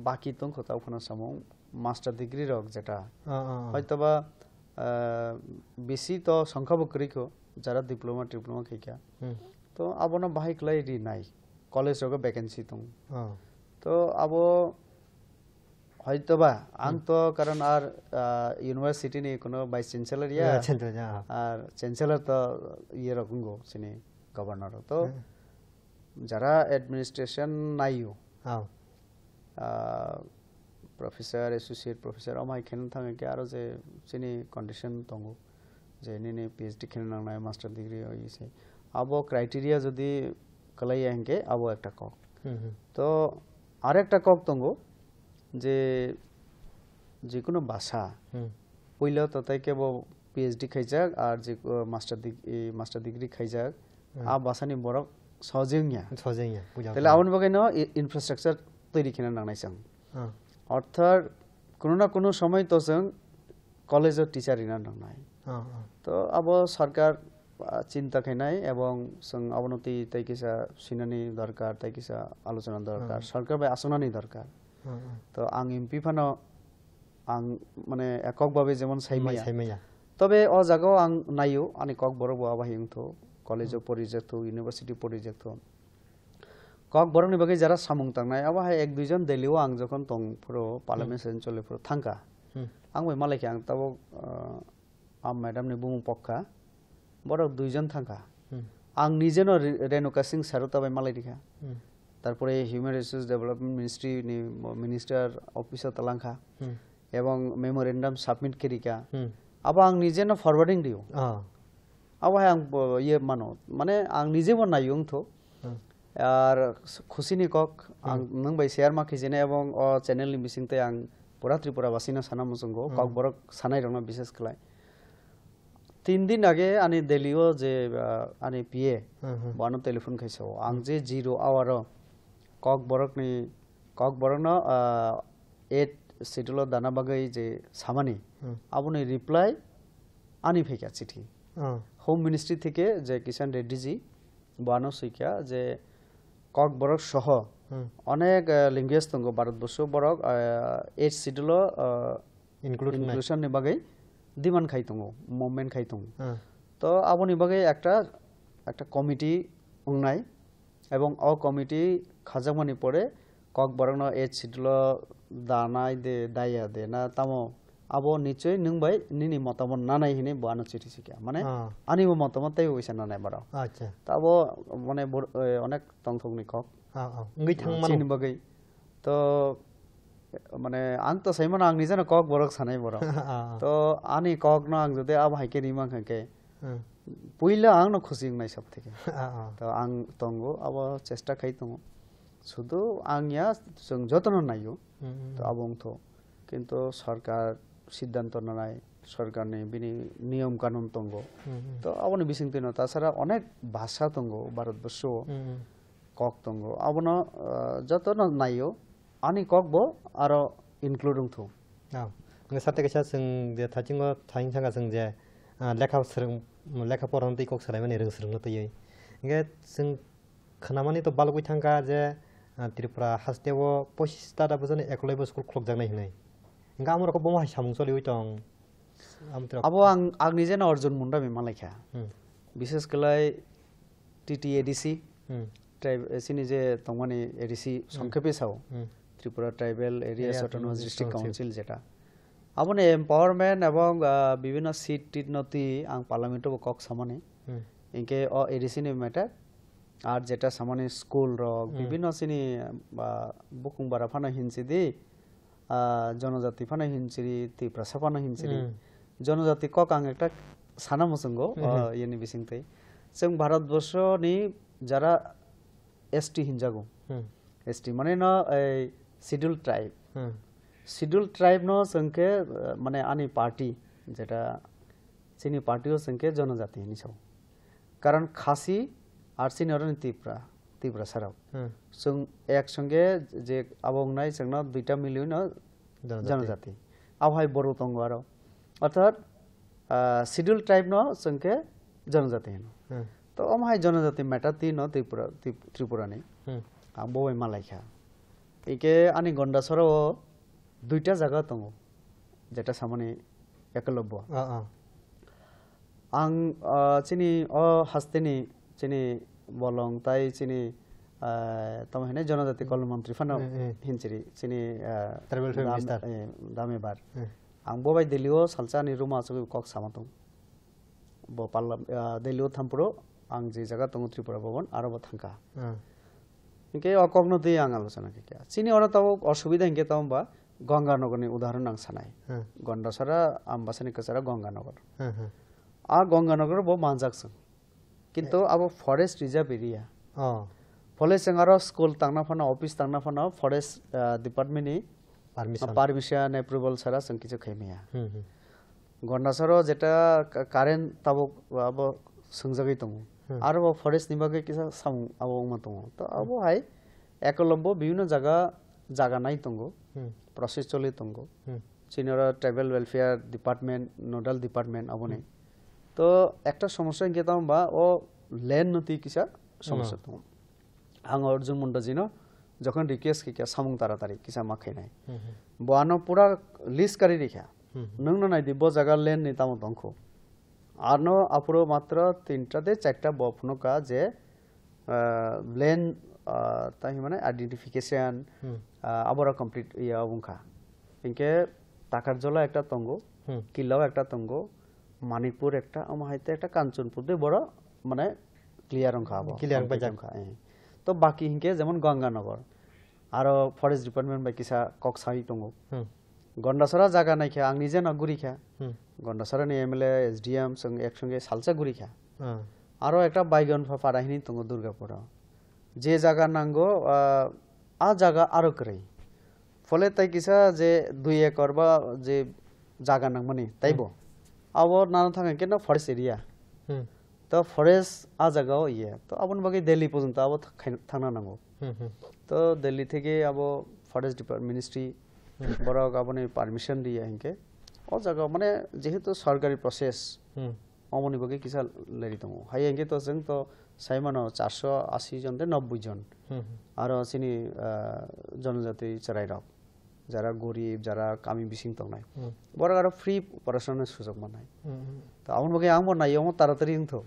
বাকি তো কোথাও কোনো সময় মাস্টার ডিগ্রি রক যেটা হয়তোবা বেশি তো সংখ্যা বকরিকো যারা ডিপ্লোমা খাইকা তো আবনা বাহিকলাই রি নাই কলেজ রক ভ্যাকেন্সি তো তো আবো হয়তোবা আং তো কারণ আর ইউনিভার্সিটি নি কোনো ভাইস চ্যান্সেলর আর চ্যান্সেলর তো ইয়ে রকমগো চিনি গভর্নর তো যারা অ্যাডমিনিস্ট্রেশন নাইও প্রফেসর এসোসিয়েট প্রফেসর আমাই খেন থাঙে কি আরো যে চিনি কন্ডিশন দঙ্গো যে নিনি পিএইচডি খেন নাংনায় মাস্টার ডিগ্রি হইছে আবো ক্রাইটেরিয়া যদি কলাই আঙ্কে আবো একটা কক তো আরেকটা কক দঙ্গো যে যে কোনো ভাষা পইলা ততাই কেব পিএইচডি খাইজাক আর যে মাস্টার ডিগ্রি খাইজাক আ ভাষানি বরক সহজেংয়া তাহলে আউন বগাইনো ইনফ্রাস্ট্রাকচার তৈরি কিনা নাংনাইছাং অর্থাৎ কোনো না কোনো সময় তো जों কলেজের টিচার ইনা নাংনাই তো আবো সরকার চিন্তা খাইনাই এবং जों অবনতি তাই কিসা সিনানি দরকার তাই কিসা আলোচনা দরকার সরকার বাই আসনানি দরকার তো আং এমপি ফানো আং মানে এককভাবে যেমন সাইমাইয়া তবে অ জায়গাও আং নাইও আনি কক বড় বাবা বাহিংথো কলেজও পরিজেক্ট ইউনিভার্সিটি পরিজেক্ট কক বড়নি বাকি যারা সামুং তাংনাই আবাহাই এক দুইজন দিলিও আং যখন তং পুরো পার্লামেন্ট সেশন চলে পুরো থাঙ্কা আং বাই মালাইকে আং তাবো আম ম্যাডাম নি বুমু পক্কা বড় দুইজন থাঙ্কা আং নিজেনো রেণুকা সিং সারো তাবাই মালাই দিখা তারপরে হিউম্যান রিসোর্স ডেভেলপমেন্ট মিনিস্ট্রি নি মিনিস্টার অফিসার তালাংখা এবং মেমোরেন্ডাম সাবমিট করিকা আবা আং নিজেনো ফরওয়ার্ডিং দিও আবা আং ইয়ে মানো মানে আং নিজেবো নাইও তো আর খুশিনি কক আং নং বাই শেয়ার মাখি জেনে এবং অ চ্যানেল নি বিসিংতে আং পুরা ত্রিপুরা বাসিনা সানা মুসঙ্গো কক বরক সানাই রংনা বিশেষ কলাই 3 दिन आगे आनी दिल्लीओ जे आनी पिए बानो टेलीफोन खाइसो आं जे 0 आवर কক বরক ন 8 শিডিউল দানা বাগৈ যে সামানি আপনি রিপ্লাই আনি ফেকা চিঠি হোম মিনিস্ট্রি থেকে যে কিষান রেড্ডি জি বানো সইকা যে কক বরক সহ অনেক লিঙ্গুয়েজ দङ ভারতবর্ষ বরক 8 শিডিউল ইনক্লুশন নি বাগৈ ডিমান্ড খাই দङ মুভমেন্ট খাই দङ তো আপনি বাগৈ একটা কমিটি উংনাই এবং অ কমিটি খাজামানি পরে কক বরং এইচ শিডিউল দানাই দে দাইয়া দে না তামো আবো নিশ্চয় নংবাই নিনি মতামত নানাই হিনে বানো চিঠি শিকা মানে আনিবো মতামত তাই হইছে নানাই বারো আচ্ছা তাবো মানে অনেক তংথংনি কক ngui thangman চিনি বাগৈ তো মানে আং তো সাইমান আং নিজে কক বরক সানাই বরক তো আনি কক না আং যদি আব হাইকে রিমা খাকে পইলা আং ন খুশি নাই সব থেকে তো আং তঙ্গো আব চেষ্টা খাই তঙ্গ শুধু আং ইয়া जों যতন নাইও তো আবং তো কিন্তু সরকার সিদ্ধান্ত নাই সরকারনি বিনি নিয়ম কানুন তঙ্গ তো আবনি বিসিংতি ন তাছাড়া অনেক ভাষা তঙ্গ ভারতবর্ষ কক তঙ্গ আবন যতন নাইও ani kok bo aro including thu nge sate kaisa sing de thachingo thaing sanga sing je lekha srung lekha porang tei kok salai mani rung srung no tei nge sing khnamani to balgui thangka je Tripura hasteo posista da bojone ekolai bo school khlok jangnai hinai nga amro ko bomo samung choli uitong abo ang nije na Arjun Munda mi malaikha বিশেষ কলাই TTADC tribe এসিনি যে তংমানি ADC সংক্ষেপে চাও Tripura tribal areas autonomous district council যেটা আপনি empowerment এবং বিভিন্ন seat টিটনতি আং পার্লামেন্ট কক সামানে ইনকে অ এডিসি নি ম্যাটার আর যেটা সামানে স্কুল রক বিভিন্ন সিনি বুকুং বারা ফানা হিনসিদি জনজাতি ফানা হিনসিরি ত্রিপুরা সাফানা হিনসিরি জনজাতি কক আং একটা সানা মসঙ্গো ইয়েনি বিসিংতে जों भारतबर्षनि যারা एसटी हिनजागो एसटी माने न শিডিউল ট্রাইব ন संके माने आनी पार्टी যেটা চিনি পার্টিও संके জনজাতি নিছাও কারণ খাসি আর সিনিয়রনি ত্রিপুরা সারাও जों একসঙ্গে যে আবংনাই जोंना দুইটা মিলিয়ন জনজাতি আবহাই বড় তঙ্গ আরো অর্থাৎ শিডিউল ট্রাইব ন संके জনজাতি তো আমহাই জনজাতি মেটাতি ন ত্রিপুরা নেই বই মালাইখা একে আনি গন্ডাসরও দুইটা জায়গা দङ যেটা সামনে একলব্য আং চিনি হাস্তেনি চিনি বলং তাই চিনি তমহেনে জনজাতি কল্যাণমন্ত্রী ফানো হিনচিরি চিনি ট্রাইবেল মিনিস্টার দামেবার আং ববাই দিল্লিও সালচানি রুমা সব cock সামাতং bo parlam delio thampuro ang je jaga tong Tripura bhavan aro bo thangka inke okogno dei ang alochona ke kya chini ora tabo অসুবিধা inke tamba গঙ্গানগর ni উদাহরণ ang sanai গন্ডাসরা ambasani kasara Ganganagar a Ganganagar bo manjaksang কিন্তু abo forest reserve area ফলে sengaro school tangna phana office tangna phana forest department ni permission approval sara sangkichu khaimia গন্ডাসরো যেটা current তাবো আবো সংজাগই দङ আরো forest নিবাগে কিসা সাম আবো मा दङ তো আবো হাই একলব্য বিভিন্ন জায়গা নাই দङ প্রসেস চলি দङ senior tribal welfare department nodal department আবনে তো একটা সমস্যা কি দাম বা ও ল্যান্ড নতি কিসা সমস্যা দङ আং অর্জুন মুন্ডা জিনো যখন রিকোয়েস্ট কি সামুং তাড়াতাড়ি কিসা মাখাই নাই বানো পুরা লিস্ট করি রেখা नोंनो नायदि ब जागा लेन नि तामो दंखो आरनो आपुरो मात्र 3टा दे 4टा बफनका जे लेन ताहि माने आइडेंटिफिकेशन आबरा कमप्लीट या बुंखा इनके टाकार जला একটা তঙ্গ কিল্লাও একটা তঙ্গ মানিকপুর একটা আমাহাইতে একটা কাঞ্চনপুর দে বড় মানে ক্লিয়ার অংখা আবো ক্লিয়ার বাজাংখা তো বাকি হিনকে যেমন গঙ্গানগর আর ফরেস্ট ডিপার্টমেন্ট বাই কিসা কক্সাই তঙ্গ গন্ডাসরা জায়গা নাইখা আং নিজে না গুরিখা গন্ডাসরা নি এমএলএ এসডিএম সঙ্গে একসঙ্গে সালসা গুরিখা আরো একটা বাইগন ফারাহিনি তঙ্গ দুর্গাপুর যে জায়গা নাঙ্গো আ জায়গা আরো করে ফলে তাই কিসা যে 2 একর বা যে জায়গা নাং মানে তাইবো আবো নানা থাকে কেন ফরেস্ট এরিয়া তো ফরেস্ট আ জায়গাও ইয়ে তো আপন বাকি দিল্লি পর্যন্ত আবো থানা নাঙ্গো তো দিল্লি থেকে আবো ফরেস্ট ডিপার্টমেন্ট মিনিস্ট্রি বড় গাবনে পারমিশন দিয়ে হিনকে ও জায়গা মানে যেহেতু সরকারি প্রসেস অমনি বগে কিসা লেরি দङ হাই হিনকে তো जों তো সাইমানো 480 জন দে 90 জন আর চিনি জনজাতি চরাই রক যারা গরিব যারা কামি বিসিং তংনাই বড় আর ফ্রি পড়াশোনার সুযোগ মানাই তো আমন বগে আং বনাই ও তাড়াতাড়ি ইনথো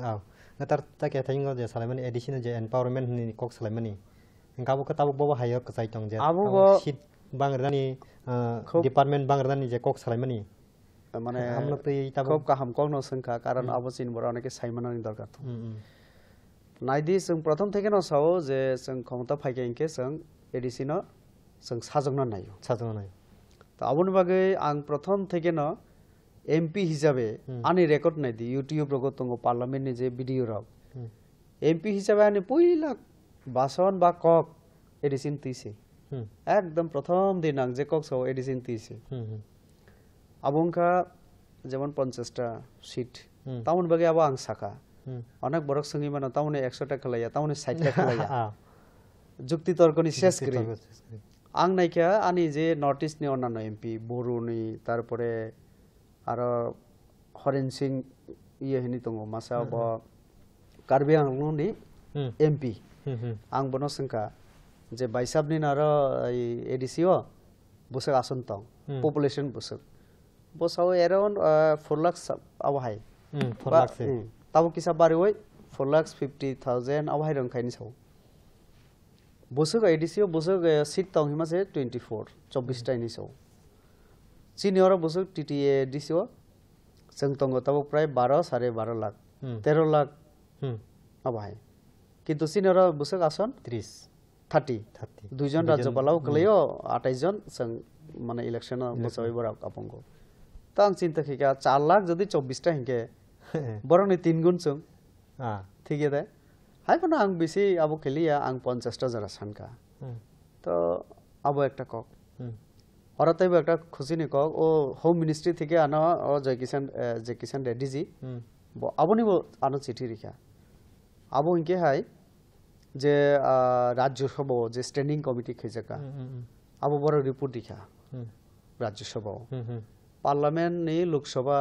আও না তার তাকে থাইঙ্গো যে সালাইমানি এডিশনাল যে এমপাওয়ারমেন্ট নি কক সালাইমানি গাবো কাতাবো ববা হাইও কসাই তং যে আবো বাংলাদেশনি ডিপার্টমেন্ট বাংলাদেশনি যে কক সালাইমানি মানে আমরা তো এই তাবো খুব কাহাম কোন সংখ্যা কারণ আবচিন বড় অনেকে সাইমানানি দরকার তো নাইদি जों প্রথম থেকে না সাও যে जों ক্ষমতা ফাইকেনকে जों এডিসিনো जों সাজংনা নাইও তো আবনি বাগে আং প্রথম থেকে না এমপি হিসাবে আনি রেকর্ড নাইদি ইউটিউব রগত তঙ্গ পার্লামেন্টনি যে ভিডিও রক এমপি হিসাবে আনি পইলা বাসন বা কক এডিসিন তিসি একদম প্রথম দিন আং যে কক সাও এডিসিন তিসি আবংকা যেমন 50টা সিট তাউন বাগে আবো আং সাকা অনেক বড় সঙ্গী মানে তাউনে 100 টাকা লাইয়া তাউনে 60 টাকা লাইয়া যুক্তি তর্কনি শেষ করে आं नायखा आंनि जे नर्थ इस्टनि अन्नान्य एमपि बर'नि तारपरे आरो हरेन सिं इये हिनि दङ मासा बा कार्बि आंलंनि एमपि आं बनो सोंखा जे बाइसाबनि आरो एडिसि बुसक आसन दं पपुलेशन बुसक बसाव एराउंड 4 लाख आवहाय 4 लाख से ताबो किसा बारिवै 4,50,000 आवहाय रंखायनि साव बुसक एडिसि बुसक सीट दं हिमा से 24 टाइनि साव सिनियर बुसक टीटीए एडिसि जों दङ ताबो प्राय 12.5 लाख 13 लाख आवहाय किन्तु सिनियर बुसक आसन 30 दुइजन राज्यपालाव गोलैयो 28 जन जों माने इलेक्शन बसावै बरा आपंगो ता आं चिन्ता खिका 4 लाख जदि 24 टा हिंके बरंनि 3 गुण जों ठीक है हाय पण आं बेसी आबो खेलिया आं 50 टा जरा सानका तो आबो एकटा কক हरताइबो एकटा खुशिनि কক ओ होम मिनिस्ट्री থেকে আনা ও জয়কিষাণ রেড্ডি জি আবনিবো আনো চিঠি লিখা আবো হিংকে হাই যে রাজ্যসভা যে স্ট্যান্ডিং কমিটি খেজাকা আবো বড় রিপোর্ট দিখা রাজ্যসভা পার্লামেন্ট নি লোকসভা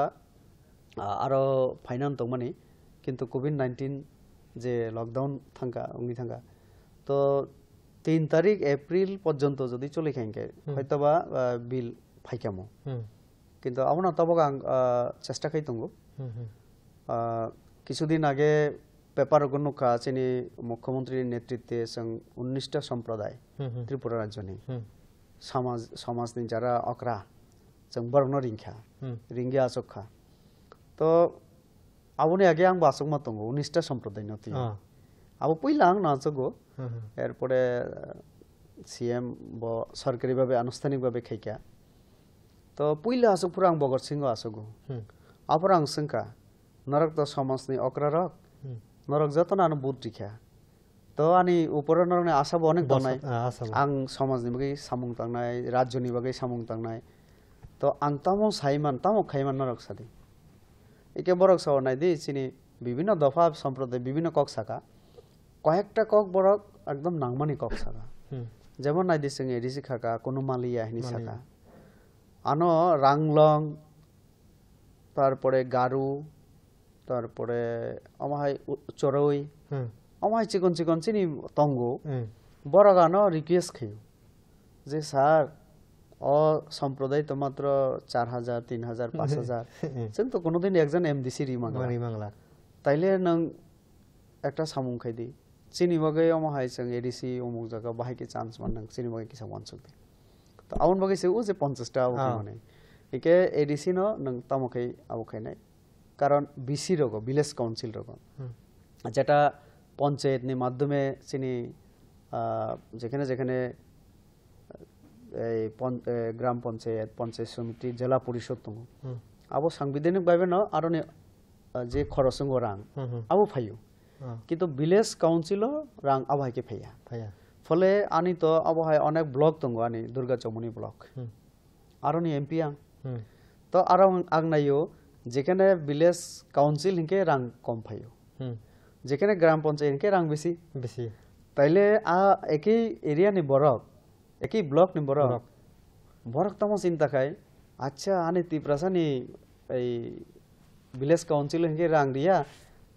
আরো ফাইনাল দंमानि কিন্তু কোভিড-19 যে লকডাউন থাঙ্কা উনি থাঙ্কা তো 3 তারিখ এপ্রিল পর্যন্ত যদি চলে খাইকে হয়তোবা বিল ফাইকামো কিন্তু আমরা তবক আং চেষ্টা খাইতঙ্গো কিছুদিন আগে পেপার গনুকা চিনি মুখ্যমন্ত্রীর নেতৃত্বে সং 19টা সম্প্রদায় ত্রিপুরা রাজ্যনি সমাজনি যারা অকরা जों बरन रिंखा रिंगे आसखा तो आबोनि आगे आं बासक मा दंगो 19टा सम्प्रदाय नति आबो पहिला आं नाजगो एरपरे सीएम ब सरकारी भाबे आनुষ্ঠাनिक भाबे खाइका तो पहिला आसक पुरा आं बगर सिंह आसगो आपर आं संका नरक त समाजनि अकरा रक नरक जतन आनो बुद रिखा तो आनी ऊपर नरने आसाबो अनेक दनाय आं समाजनि बागै सामुं तांनाय राज्यनि बागै सामुं तांनाय तो आं तामो साइमान तामो खाइमान नरक सादि एके बरक साव नाइदि चिनि विभिन्न दफा सम्प्रदाय विभिन्न কক साका कयेकटा কক बरक एकदम नांगमानि কক साका जेमन नाइदि जों एडिसि खाका कोनो मालिया हिनि साका आनो रांगलं तारपरे गारु तारपरे अमाहाय चरई अमाहाय चिकन चिकन चिनि तंगो बरक आनो रिक्वेस्ट खायो जे सार सम्प्रदाय तो मात्र 4,000 3,000 5,000 जों तो कोनोदिन एकजन एमडिसि रिमांगला ताइले नों एकटा सामुं खाइदि चिनि बागै अमाहाय जों एडिसि अमुक जागा बाहायके चान्स मान नों चिनि बागै किसा वानसुकदि तो आउन बागै से उ जे 50 टा आबो माने एके एडिसि न नों तामखै आबो खाइनाय कारण बिसि रगो विलेज काउन्सिल रगो जेटा पंचायतनि माध्यमे चिनि जेखाने जेखाने ग्राम पंचायत पंचायत समिति जिला परिषद दङ आबो सांबिधानिक भाबे न आरो जे खरसंग रां आबो फायो किन्तु विलेज काउन्सिल रां आबहायके फाया फले आनी तो आबहाय अनेक ब्लक दङ आनी दुर्गा चौमुनि ब्लक आरो नि एमपि आं तो आरो आं नायो जेखाने विलेज काउन्सिल हिंके रां कम फायो जेखाने ग्राम पंचायत हिंके रां बेसी ताइले आ एकै एरिया नि बरक एकी ब्लक नि बरक तम चिंता खाय अच्छा आने तिप्रासानि ए विलेज काउन्सिल हिंगे रां दिया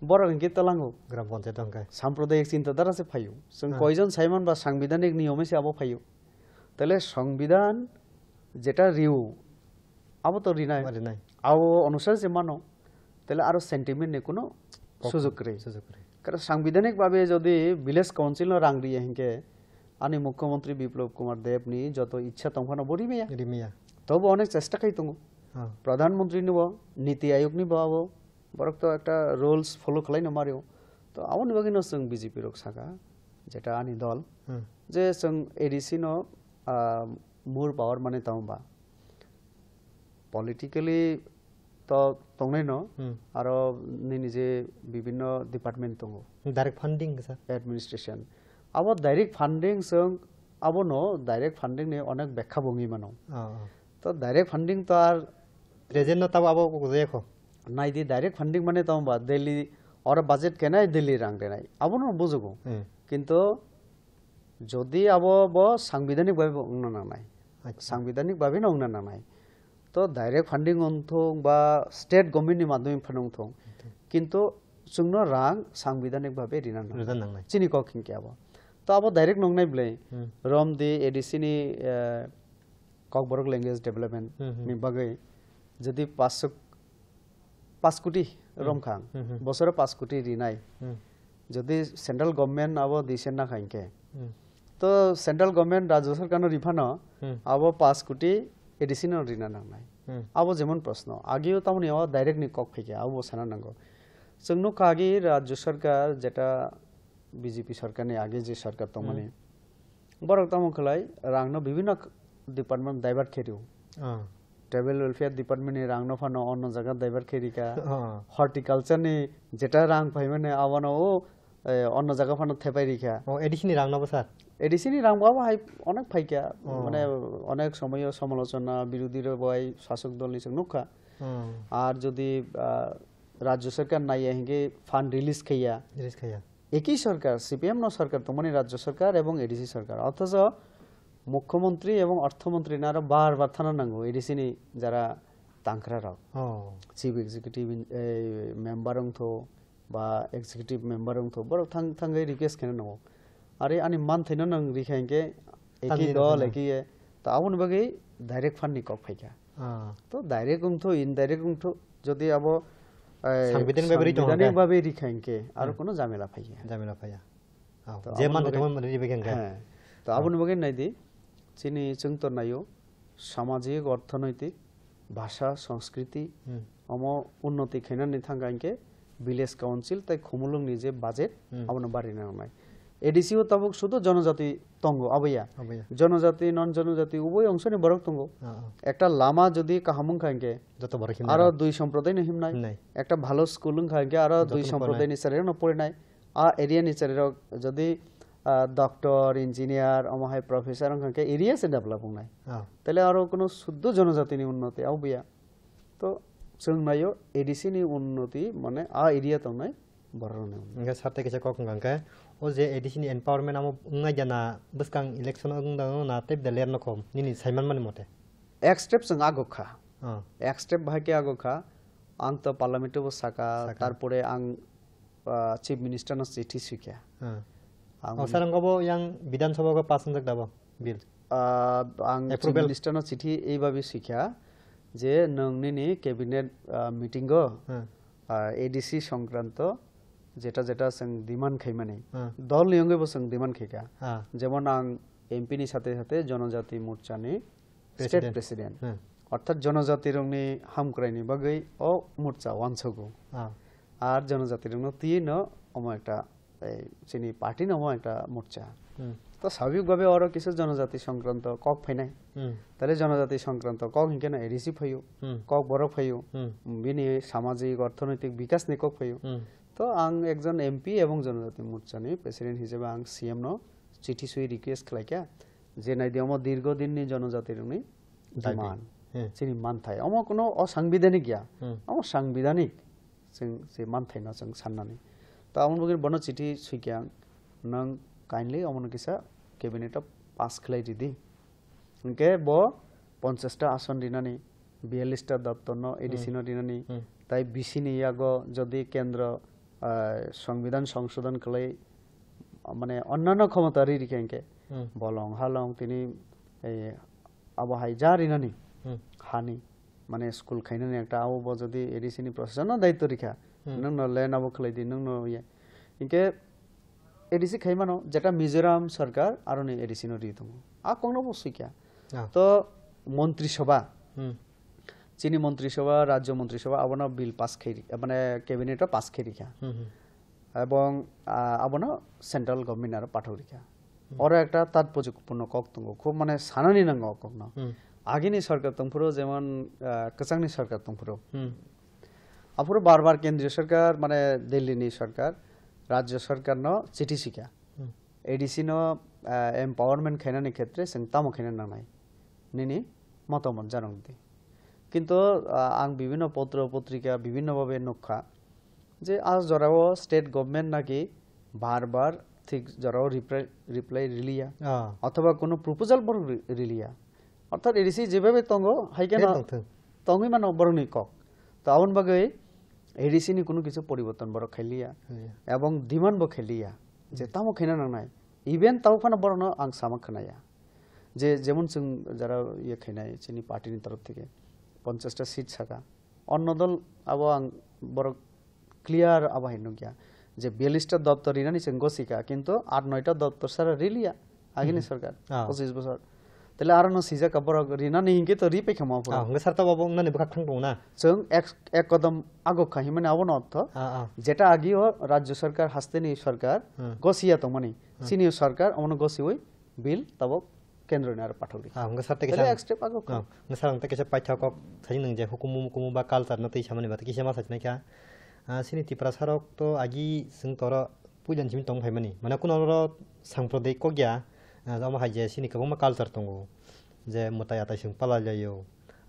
बरक हिंगे तलांगो ग्राम पंचायत हंगाय साम्प्रदायिक चिंताधारा से फायो जों कयजन साइमान बा सांबिधानिक नियमे से आबो फायो तले संविधान जेटा रिउ आबो तो रिनाय आबो अनुसार जे मानो तले आरो सेंटिमेंट ने कोनो सुजुग रे कारण सांविधानिक भाबे जदि विलेज काउन्सिल रां दिया हिंगे आनी मुख्यमंत्री विप्लव कुमार देव नि जत इच्छा तंफाना बरिमिया तब अनेक चेष्टा खाई तंगो प्रधानमंत्री निबो नीति आयोग नि बाबो बरक तो एकटा रूल्स फॉलो खालायनो मारियो तो आउन बागिनो जों बीजेपी रक साका जेटा आनी दल जे जों एडिसि न मुर पावर माने तांबा पॉलिटिकली तो तंगनै न आरो निजे विभिन्न डिपार्टमेंट तंगो डायरेक्ट फंडिंग सर एडमिनिस्ट्रेशन अब डायरेक्ट फंडिंग जों अब न डायरेक्ट फंडिंग ने अनेक व्याख्या बुङि मानो तो डायरेक्ट फंडिंग तो आर प्रेजेंट न तब अब देखो नाइदि डायरेक्ट फंडिंग माने तंबा दिल्ली और बजेट केनाय दिल्ली रां देनाय अब न बुझगो किंतु যদি আবো ব সাংবিধানিক ভাবে অংনা নাংনাই সাংবিধানিক ভাবে অংনা নাংনাই তো ডাইরেক্ট ফান্ডিং অন্থং বা স্টেট গভর্নমেন্টनि মাধ্যমে ফান্ডং কিন্তু जोंनो रां सांविधानिक भावे रिना नांनाय चिनि क खिंके आबो तो आबो डाइरेक्ट नंनाय ब्ले रम दि एडिसिनि ककबरक लैंग्वेज डेवलपमेंट नि बागै जदि 5 कोटी रमखां बसरे 5 कोटी रिनाय जदि सेंट्रल गवर्नमेंट आबो दिसेन ना खाइके तो सेंट्रल गवर्नमेंट राज्य सरकार रिफानो आबो 5 कोटी एडिसिन रिना नांनाय आबो जेमन प्रश्न आगियो तामनि आबो डाइरेक्ट नि कक फैके आबो साना नांगौ जोंनो कागी राज्य सरकार जेटा बीजेपी सरकार ने आगे जे सरकार तो माने बरक तमो खलाय रांनो विभिन्न डिपार्टमेंट डाइवर्ट खेरियो ट्राइबल वेलफेयर डिपार्टमेंट नि रांनो फानो अन्न जगह डाइवर्ट खेरिका हॉर्टिकल्चर नि जेटा रां फाइमाने आवनो अन्न जगह फानो थेपाइरिका एडिसिनि रांनाबो सर एडिसिनि रां बाबा हाय अनेक फाइका माने अनेक समय समालोचना बिरोधी बय शासक दलनि जोंनुखा आर जदि राज्य सरकार नाइए हेंगे फांड रिलीज खैया एक ही सरकार सीपीएम न सरकार तो माने राज्य सरकार एवं एडिसी सरकार अथच मुख्यमंत्री एवं अर्थमंत्री ना बार बार थाना नांगौ एडिसिनि जारा तांक्रा राव चीफ एग्जीक्यूटिव मेंबर अंथो बा एग्जीक्यूटिव मेंबर अंथो बर थांग थांगै रिक्वेस्ट केन नांगौ अरे आनि मान थैनो नंग रिखाइके एकी दल एकी तो आबन बगै डाइरेक्ट फंड नि कक फैका तो डाइरेक्ट अंथो इनडाइरेक्ट अंथो जदि आबो सांविधानिक भावे रिखाइके आरो कोनो जामेला फाइया जे मान थमन मन रिबेकेन तो आबन बगै नाइदि चिनि जों तो नायो सामाजिक अर्थनैतिक भाषा संस्कृति अम उन्नति खैनानि थांगाइके विलेज काउन्सिल ताइ खुमुलुं नि जे बाजेट आबन बारिना नाय एडिसिओ तबक शुद्ध जनजाति तंगो आबैया जनजाति नन जनजाति उभय अंशनि बरक तंगो একটা লামা যদি কাহামুং খাইকে যত বড় হিম আর দুই সম্প্রদায় নি হিমনাই একটা ভালো স্কুলুং খাইকে আর দুই সম্প্রদায় নি চারের ন পড়ে নাই আ এরিয়া নি চারের যদি ডক্টর ইঞ্জিনিয়ার অমহাই প্রফেসর খাইকে এরিয়া সে ডেভেলপ নাই তাহলে আর কোনো শুদ্ধ জনজাতি নি উন্নতি আবैया তো जों नायो एडिसि नि उन्नति माने आ एरिया तो নাই बरने इंगा साथे केसे कक गांके ओ जे एडिसिनि एम्पावरमेन्ट आमो उंगाय जाना बसकां इलेक्शन उंदा ना टेप द लेर नखम निनि साइमान माने मते एक स्टेप जों आगोखा एक स्टेप भागे आगोखा आं तो पार्लियामेन्ट बो साका तारपरे आं चीफ मिनिस्टर न चिठी सिखा आं सारंगबो यां विधानसभा को पास जक दाबो बिल आं चीफ मिनिस्टर न चिठी एबाबि सिखा जे नोंनि कैबिनेट मीटिंग गो एडिसि संक्रांत जेटा जेटा जों डिमांड खाइमाने दल नियंगैबो जों डिमांड खाइका जेमन आं एमपी नि साथे साथे जनजाति मोर्चानि स्टेट प्रेसिडेंट अर्थात जनजाति रंनि हामक्राइनि बागै अ मोर्चा वानसगो आर जनजाति रंनो तीन अम एकटा चिनि पार्टी नम एकटा मोर्चा तो स्वाभाविक भावे और किछु जनजाति संक्रांत कक फैनाय ताले जनजाति संक्रांत कक हिंकेना एडिसि फैयो कक बर फैयो बिनि सामाजिक अर्थनैतिक विकास नि कक फैयो तो आं एकजन एमपी एवं जनजाति मोर्चानि प्रेसिडेंट हिसाबै आं सीएम न चिठी सुइ रिक्वेस्ट खालायका जे नाइदियाम दीर्घ दिननि जनजाति रंनि डिमांड चिनि मानथाय अम कोनो असंविधानिक गया अम संविधानिक जों जे मानथाय न जों साननानै तो आमन बगै बन चिठी सुइका नों काइन्डलि अमन किसा कैबिनेट पास खालाय दिदि इनके ब 50टा आसन दिनानि 42टा दप्तर न एडिसिन दिनानि ताइ बिसिनि यागो जदि केंद्र संविधान संशोधन खालाय माने अन्यान्य क्षमता रिरिकेंके बलं हालं तिनि आबहाय जारिनानि हानि माने स्कुल खाइनानि एकटा आबो जदि एडिसिनि प्रशासन दायित्व रिखा नों न लेन आबो खालाय दि नों न इनके एडिसि खाइमानो जेटा मिजोराम सरकार आरो नि एडिसिनो रि दङ आ कोंनो बसुइका तो मन्त्रिसभा चीनी मन्त्रिसभा राज्य मन्त्रिसभा आबनो बिल पास खैरि माने कैबिनेट पास खैरिखा एवं आबनो सेंट्रल गवर्नमेंट आरो पाठौरिखा और एकटा तात्पर्यपूर्ण कक दङ खूब माने सानानि नांगौ कक न आगिनि सरकार तंफुरो जेमन कचांनि सरकार तंफुरो आफुरो बार बार केंद्रीय सरकार माने दिल्लीनि सरकार राज्य सरकार न चिठी सिखा एडिसि न एम्पावरमेंट खाइनानि क्षेत्रे जों तामो खाइना नांनाय निनि मतामत जानंदि किन्तु आं विभिन्न पत्र पत्रिका विभिन्न भावे नखा जे आज जराव स्टेट गवर्नमेंट नाकि बार बार ঠিক জরাও রিপ্লাই রিলিয়া অথবা কোনো প্রপোজাল বড় রিলিয়া অর্থাৎ এডিসি যেভাবে তঙ্গ হাইকেন তঙ্গই মানে বড়নি কক তো আবন বাগে এডিসি নি কোনো কিছু পরিবর্তন বড় খাইলিয়া এবং ডিমান্ড বো খেলিয়া যে তামো খাইনা নাংনাই ইভেন তাও ফানা বড় আং সামাক খানায়া যে যেমন जों যারা ইয়ে খাইনাই চিনি পার্টির তরফ থেকে 50টা সিট থাকা অন্য দল আবো আং বড় ক্লিয়ার আবো হাইনো গিয়া যে 42টা দপ্তর ইনানি जों গসিকা কিন্তু 8-9টা দপ্তর সারা রিলিয়া আগিনি সরকার 25 বছর তাহলে আর নো সিজা কাবর রিনানি হিংকে তো রিপে খামা পড়া হংগে সারতা বাবু নানি বকা খাং দং না जों এক কদম আগো খাহি মানে আবো অর্থ যেটা আগিও রাজ্য সরকার হাসতেনি সরকার গসিয়া তো মানে সিনিয়র সরকার অমন গসি ওই বিল তব কেন্দ্র নিয়ে পাঠালি হংগে সারতে তাহলে এক স্টেপ আগো হংগে সারতে কেসে পাইথাক সাইন নং যে হুকুম মুকুম বা কালচার না তৈ সামানি বাত কিসে মাসাচ নাইকা सिनि त्रिपुरा सारक तो आगी जों तर पुइलान सिम तंग फाइमानि माने कुनो सांप्रदायिक को गया जामा हाइजे सिनि गोबां कालचार दंगो जे मताय आताय जों पाला जायो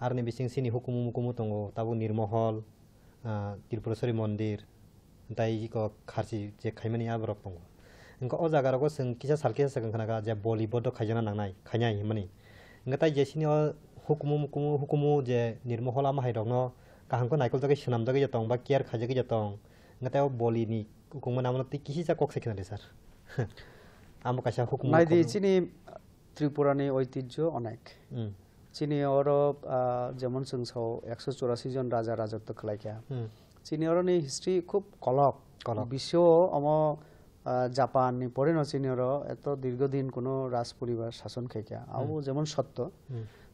आरो नि बिसिं सिनि हुकुम मुकुम दंगो ताबो निर्महल त्रिपुरेश्वरी मन्दिर ताइ को खारसि जे खाइमानि आबरक दंगो इनका अ जागाराव जों किसा सालके सागन खानागा जे बलिबद खाइजना नांनाय खाइनाय मानि इनका ताइ जे सिनि हुकुम जे निर्महल आमा हाइरकनो kahangko naikol jage sunam jage jatong ba care khajage jatong ngatao boli ni kungma namno ti kisi ja kok sekena sar amo kasha hukum নাই দি চিনি ত্রিপুরানি ঐতিহ্য অনেক চিনি ওর যেমন जों साव 184 জন রাজা রাজত্ব খালাইকা চিনি ওর নি হিস্ট্রি খুব কলক বিশ্ব অম জাপান নি পরে ন চিনি ওর এত দীর্ঘদিন কোনো রাজ পরিবার শাসন খাইকা আও যেমন সত্য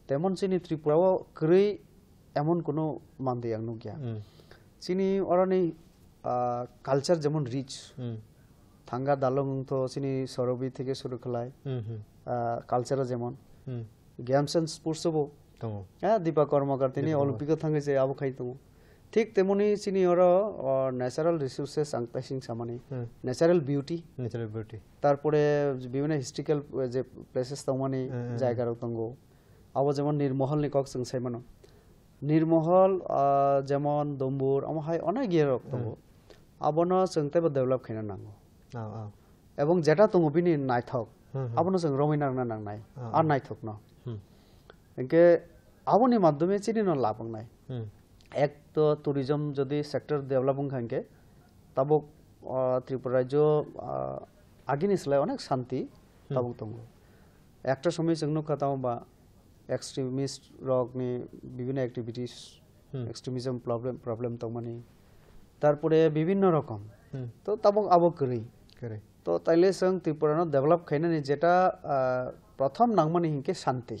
তেমন চিনি ত্রিপুরাও কই এমন কোনো মানদে আং নুগিয়া চিনি অরনি কালচার যেমন রিচ থাঙ্গা দালং তো চিনি সরবি থেকে শুরু খলাই কালচার যেমন গেমস এন্ড স্পোর্টস বো হ্যাঁ দীপা কর্মকার তিনি অলিম্পিক থাঙ্গে যে আবু খাই তমু ঠিক তেমনি চিনি ওর ন্যাচারাল রিসোর্সেস আংতাইসিং সামানি ন্যাচারাল বিউটি তারপরে বিভিন্ন হিস্ট্রিক্যাল যে প্লেসেস তমানি জায়গার তঙ্গ আবো যেমন নির্মহল নি কক जों সাইমানো निर्महल जेमन दम्बुर आम हाय अनेक गियर दङ आबनो जों तेबो डेभलप खायना नांगौ এবং যেটা दङ बिनि नायथक आबनो जों रमायना नांनाय আর नायथक न एके आबनि माध्यमे चिनि न लाबंनाय एक तो टूरिज्म যদি সেক্টর ডেভেলপিং খানকে তব ত্রিপুরা রাজ্য আগিনি সলাই অনেক শান্তি তব দङ একটা সময় जों নখাতাম বা एक्सट्रीमिस्ट रक नि विभिन्न एक्टिविटीज एक्सट्रीमिज्म प्रॉब्लम तो माने तारपरे विभिन्न रकम तो तब आबो करै तो ताइले जों त्रिपुरा डेभलप खायना नि जेटा प्रथम नांगमानि हिंके शांति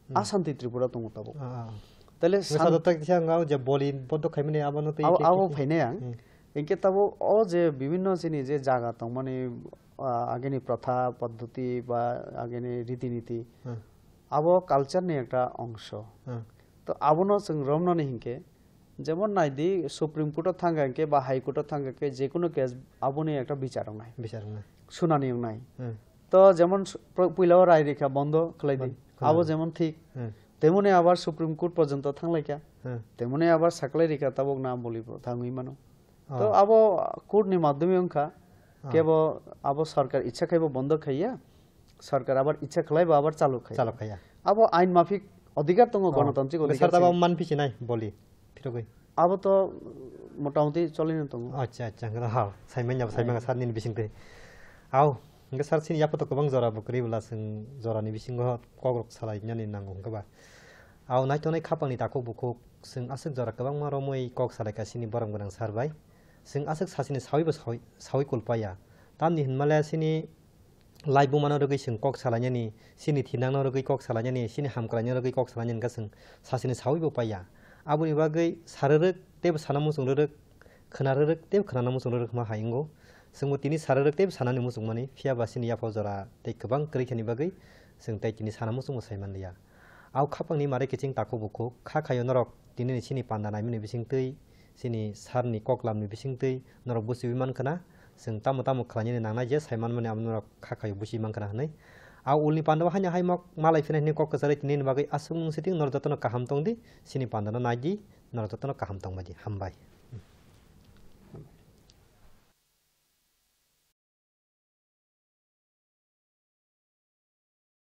अशांति त्रिपुरा दङ तब ताइले सादता किसांगाव जे बलि बद खायमानि आबनो तै आबो फाइनाय आं हिंके तब अ जे विभिन्न सिनि जे जागा दङ माने आगेनि प्रथा पद्धति बा आगेनि रीतिनीति আবো কালচার নি একটা অংশ তো আবনো जों রমনানি হিংকে যেমন নাইদি সুপ্রিম কোর্ট থাঙ্গাকে বা হাই কোর্ট থাঙ্গাকে যে কোনো কেস আবনি একটা বিচার নাই শুনানি নাই তো যেমন পয়লাও রায় রেখা বন্ধ খলাই দি আবো যেমন ঠিক তেমনি আবার সুপ্রিম কোর্ট পর্যন্ত থাংলাইকা তেমনি আবার সাকলাই রেখা তাবক নাম বলিব থাঙ্গই মানো তো আবো কোর্ট নি মাধ্যমে অংখা কেব আবো সরকার ইচ্ছা খাইব বন্ধ খাইয়া सरकार आबार इच्छा खलाइबा आबार चालू खाया अब आइन माफिक अधिकार दङ गणतान्त्रिक अधिकार सरकारबा मानफिसि नाय बलि फिरगै अब तो मोटामोटी चलिन दङ अच्छा हा साइमां सारनि बिसिंते आव नगे सारसिन यापतो गोबां जरा बकरिबला जों जरानि बिसिंग कग्रक सालायनानै नांगौ गबा आव नायथनाय खापांनि दाखौ बुखौ जों आसक जरा गोबां मारमै कक सालायगासिनि बरम गोनां सारबाय जों आसक सासिनि सावै कलपाया तामनि हिनमालायासिनि लाइफ बुमानो रगै जों कक सालायनायनि सिनि थिनांनो रगै कक सालायनायनि सिनि हामक्रायनो रगै कक सालायनायनि गासों सासिनि सावैबो पाया आबुनि बागै साररक तेब सानामु जोंरक खोनारक तेब खोनानामु जोंरक मा हायंगो जोंबो तिनि साररक तेब सानानि मुसुं माने फियाबासिनि याफाव जरा ते गोबां क्रिखेनि बागै जों ताइतिनि सानामु जों सायमानदिया आव खापांनि मारे किचिं ताको बुखौ खाखायो नरक तिनि सिनि पान्दा नायमिनि बिसिं तै सिनि सारनि ककलामनि बिसिं तै नरक बुसिबिमान खोना जों तामु खालायनो नांनाय जे साइमान माने आमनो खाखायो बुसि मांखना हनै आ उलनि पान्दाव हान्या हाय मक मालाय फिनायनि कक कसारै तिनि बागै आसुं सेटिं नरजतन काहाम तंदि सिनि पान्दाना नायदि नरजतन काहाम तंबादि हामबाय।